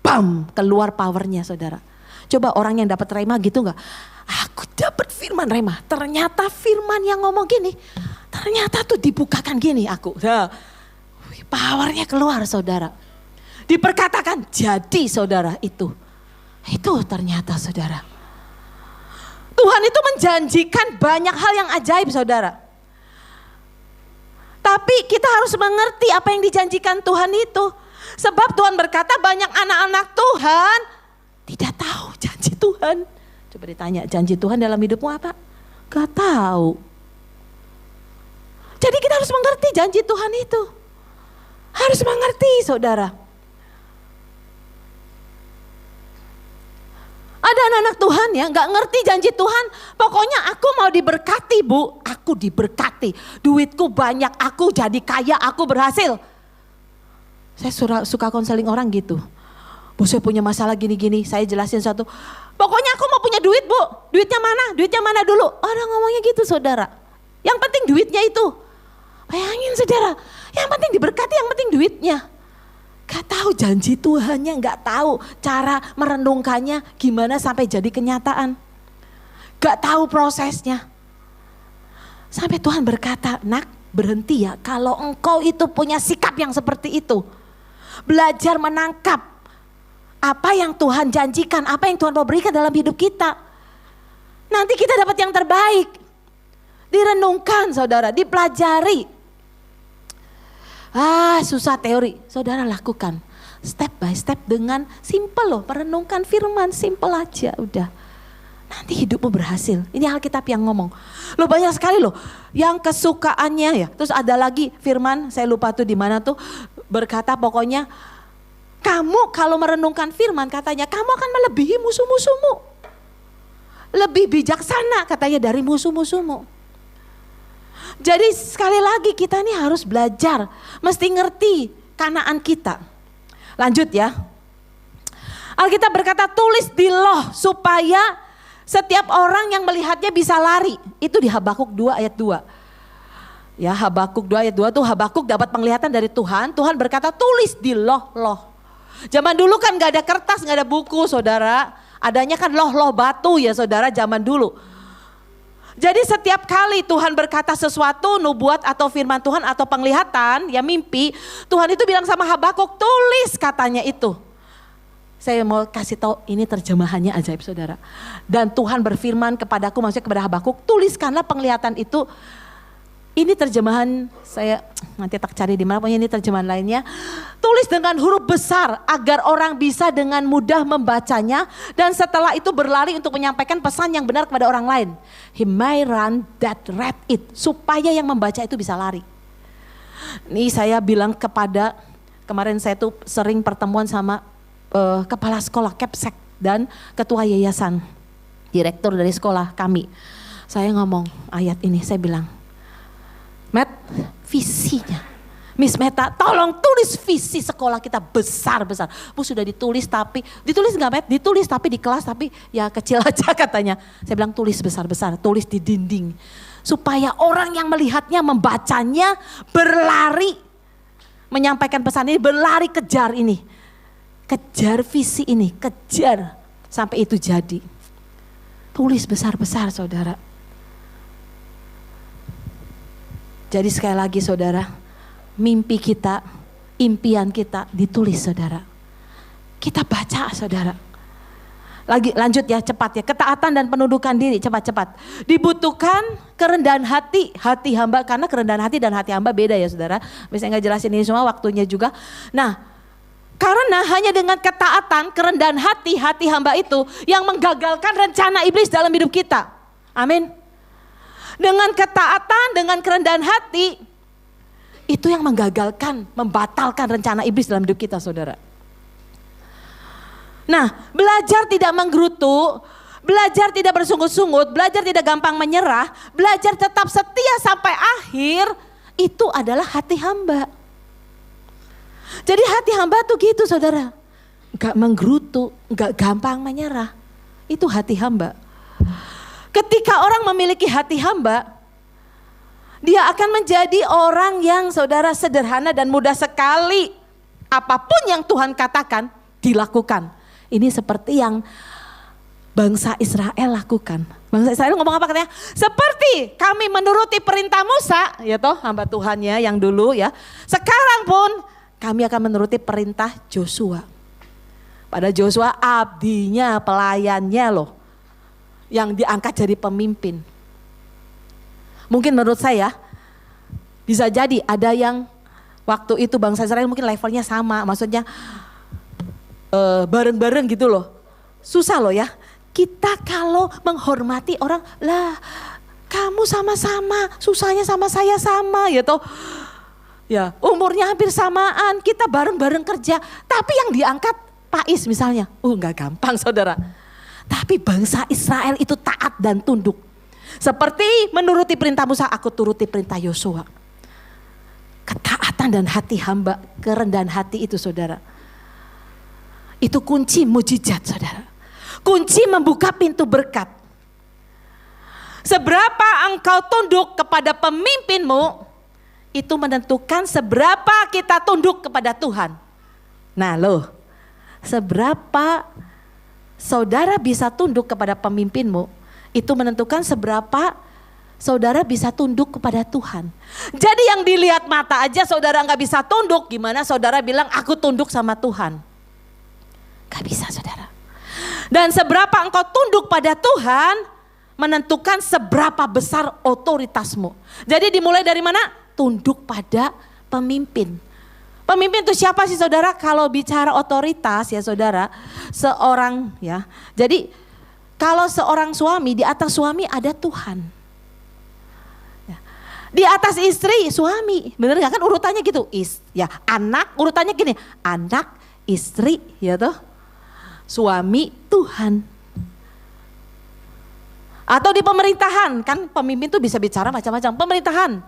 S1: bam, keluar powernya saudara. Coba orang yang dapat rema gitu enggak? Aku dapat firman rema. Ternyata firman yang ngomong gini, ternyata tuh dibukakan gini aku. Powernya keluar saudara. Diperkatakan jadi saudara itu. Itu ternyata saudara. Tuhan itu menjanjikan banyak hal yang ajaib saudara. Tapi kita harus mengerti apa yang dijanjikan Tuhan itu. Sebab Tuhan berkata banyak anak-anak Tuhan tidak tahu janji Tuhan. Coba ditanya janji Tuhan dalam hidupmu apa? Gak tahu. Jadi kita harus mengerti janji Tuhan itu. Harus mengerti saudara. Ada anak-anak Tuhan ya gak ngerti janji Tuhan. Pokoknya aku mau diberkati bu. Aku diberkati. Duitku banyak, aku jadi kaya, aku berhasil. Saya suka konseling orang gitu. Bu saya punya masalah gini-gini, saya jelasin satu. Pokoknya aku mau punya duit bu. Duitnya mana? Duitnya mana dulu? Orang ngomongnya gitu saudara. Yang penting duitnya itu. Bayangin saudara. Yang penting diberkati, yang penting duitnya. Gak tahu janji Tuhannya, gak tahu cara merenungkannya gimana sampai jadi kenyataan. Gak tahu prosesnya. Sampai Tuhan berkata, nak berhenti ya kalau engkau itu punya sikap yang seperti itu. Belajar menangkap apa yang Tuhan janjikan, apa yang Tuhan mau berikan dalam hidup kita. Nanti kita dapat yang terbaik. Direnungkan saudara, dipelajari. Susah teori, saudara lakukan. Step by step dengan simple loh, merenungkan firman, simple aja udah. Nanti hidupmu berhasil. Ini Alkitab yang ngomong. Loh banyak sekali loh yang kesukaannya ya. Terus ada lagi firman, saya lupa tuh di mana tuh, berkata pokoknya kamu kalau merenungkan firman katanya kamu akan melebihi musuh-musuhmu. Lebih bijaksana katanya dari musuh-musuhmu. Jadi sekali lagi kita nih harus belajar, mesti ngerti Kanaan kita. Lanjut ya. Alkitab berkata tulis di loh supaya setiap orang yang melihatnya bisa lari. Itu di Habakuk 2 ayat 2. Ya Habakuk 2 ayat 2 tuh Habakuk dapat penglihatan dari Tuhan. Tuhan berkata tulis di loh. Zaman dulu kan gak ada kertas, gak ada buku saudara. Adanya kan loh batu ya saudara zaman dulu. Jadi setiap kali Tuhan berkata sesuatu, nubuat atau firman Tuhan atau penglihatan, ya mimpi. Tuhan itu bilang sama Habakuk tulis katanya itu. Saya mau kasih tahu ini terjemahannya ajaib saudara. Dan Tuhan berfirman kepadaku, maksudnya kepada Habakuk, tuliskanlah penglihatan itu. Ini terjemahan saya nanti tak cari di mana, pokoknya ini terjemahan lainnya. Tulis dengan huruf besar agar orang bisa dengan mudah membacanya dan setelah itu berlari untuk menyampaikan pesan yang benar kepada orang lain. He may run that read it, supaya yang membaca itu bisa lari. Ini saya bilang kepada, kemarin saya tuh sering pertemuan sama kepala sekolah Kepsek dan ketua yayasan, direktur dari sekolah kami. Saya ngomong ayat ini, saya bilang, Matt, visinya. Miss Meta, tolong tulis visi sekolah kita besar-besar. Bu sudah ditulis tapi, ditulis enggak Matt? Ditulis tapi di kelas tapi ya kecil aja katanya. Saya bilang tulis besar-besar, tulis di dinding. Supaya orang yang melihatnya, membacanya, berlari. Menyampaikan pesan ini, berlari kejar ini. Kejar visi ini, kejar sampai itu jadi. Tulis besar-besar saudara. Jadi sekali lagi saudara, mimpi kita, impian kita ditulis saudara. Kita baca saudara. Lagi lanjut ya cepat ya, ketaatan dan penundukan diri cepat-cepat. Dibutuhkan kerendahan hati hamba, karena kerendahan hati dan hati hamba beda ya saudara. Biasanya nggak jelasin ini semua waktunya juga. Nah, karena hanya dengan ketaatan, kerendahan hati hamba itu yang menggagalkan rencana iblis dalam hidup kita. Amin. Dengan ketaatan, dengan kerendahan hati, itu yang menggagalkan, membatalkan rencana iblis dalam hidup kita saudara. Nah, belajar tidak menggerutu, belajar tidak bersungut-sungut, belajar tidak gampang menyerah, belajar tetap setia sampai akhir, itu adalah hati hamba. Jadi hati hamba tuh gitu saudara, gak menggerutu, gak gampang menyerah, itu hati hamba. Ketika orang memiliki hati hamba, dia akan menjadi orang yang saudara sederhana dan mudah sekali. Apapun yang Tuhan katakan dilakukan. Ini seperti yang bangsa Israel lakukan. Bangsa Israel ngomong apa katanya? Seperti kami menuruti perintah Musa, ya toh hamba Tuhannya yang dulu ya. Sekarang pun kami akan menuruti perintah Joshua. Pada Joshua abdinya, pelayannya loh. Yang diangkat jadi pemimpin. Mungkin menurut saya bisa jadi ada yang waktu itu bangsa Israel mungkin levelnya sama. Maksudnya bareng-bareng gitu loh. Susah loh ya. Kita kalau menghormati orang, lah kamu sama-sama, susahnya sama saya sama ya toh. Ya, umurnya hampir samaan, kita bareng-bareng kerja. Tapi yang diangkat Pais misalnya, nggak gampang saudara. Tapi bangsa Israel itu taat dan tunduk. Seperti menuruti perintah Musa, aku turuti perintah Yosua. Ketaatan dan hati hamba, kerendahan hati itu saudara. Itu kunci mujizat saudara. Kunci membuka pintu berkat. Seberapa engkau tunduk kepada pemimpinmu, itu menentukan seberapa kita tunduk kepada Tuhan. Nah loh, seberapa saudara bisa tunduk kepada pemimpinmu, itu menentukan seberapa saudara bisa tunduk kepada Tuhan. Jadi yang dilihat mata aja saudara gak bisa tunduk, gimana saudara bilang aku tunduk sama Tuhan? Gak bisa saudara. Dan seberapa engkau tunduk pada Tuhan menentukan seberapa besar otoritasmu. Jadi dimulai dari mana? Tunduk pada pemimpin. Pemimpin itu siapa sih saudara? Kalau bicara otoritas ya saudara, seorang ya. Jadi kalau seorang suami, di atas suami ada Tuhan. Ya. Di atas istri suami, bener gak kan urutannya gitu? Ya anak urutannya gini, anak, istri ya toh. Suami, Tuhan. Atau di pemerintahan, kan pemimpin tuh bisa bicara macam-macam. Pemerintahan,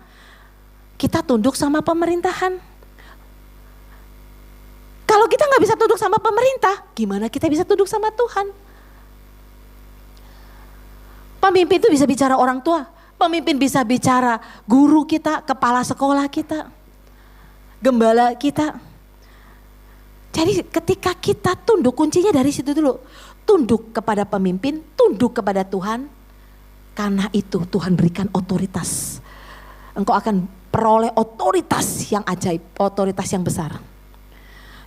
S1: kita tunduk sama pemerintahan. Kalau kita gak bisa tunduk sama pemerintah, gimana kita bisa tunduk sama Tuhan? Pemimpin itu bisa bicara orang tua. Pemimpin bisa bicara guru kita, kepala sekolah kita, gembala kita. Jadi ketika kita tunduk, kuncinya dari situ dulu. Tunduk kepada pemimpin, tunduk kepada Tuhan. Karena itu Tuhan berikan otoritas. Engkau akan peroleh otoritas yang ajaib, otoritas yang besar.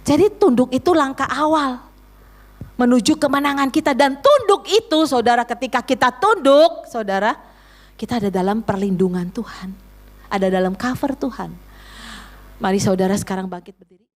S1: Jadi tunduk itu langkah awal menuju kemenangan kita. Dan tunduk itu saudara, ketika kita tunduk saudara, kita ada dalam perlindungan Tuhan. Ada dalam cover Tuhan. Mari saudara sekarang bangkit berdiri.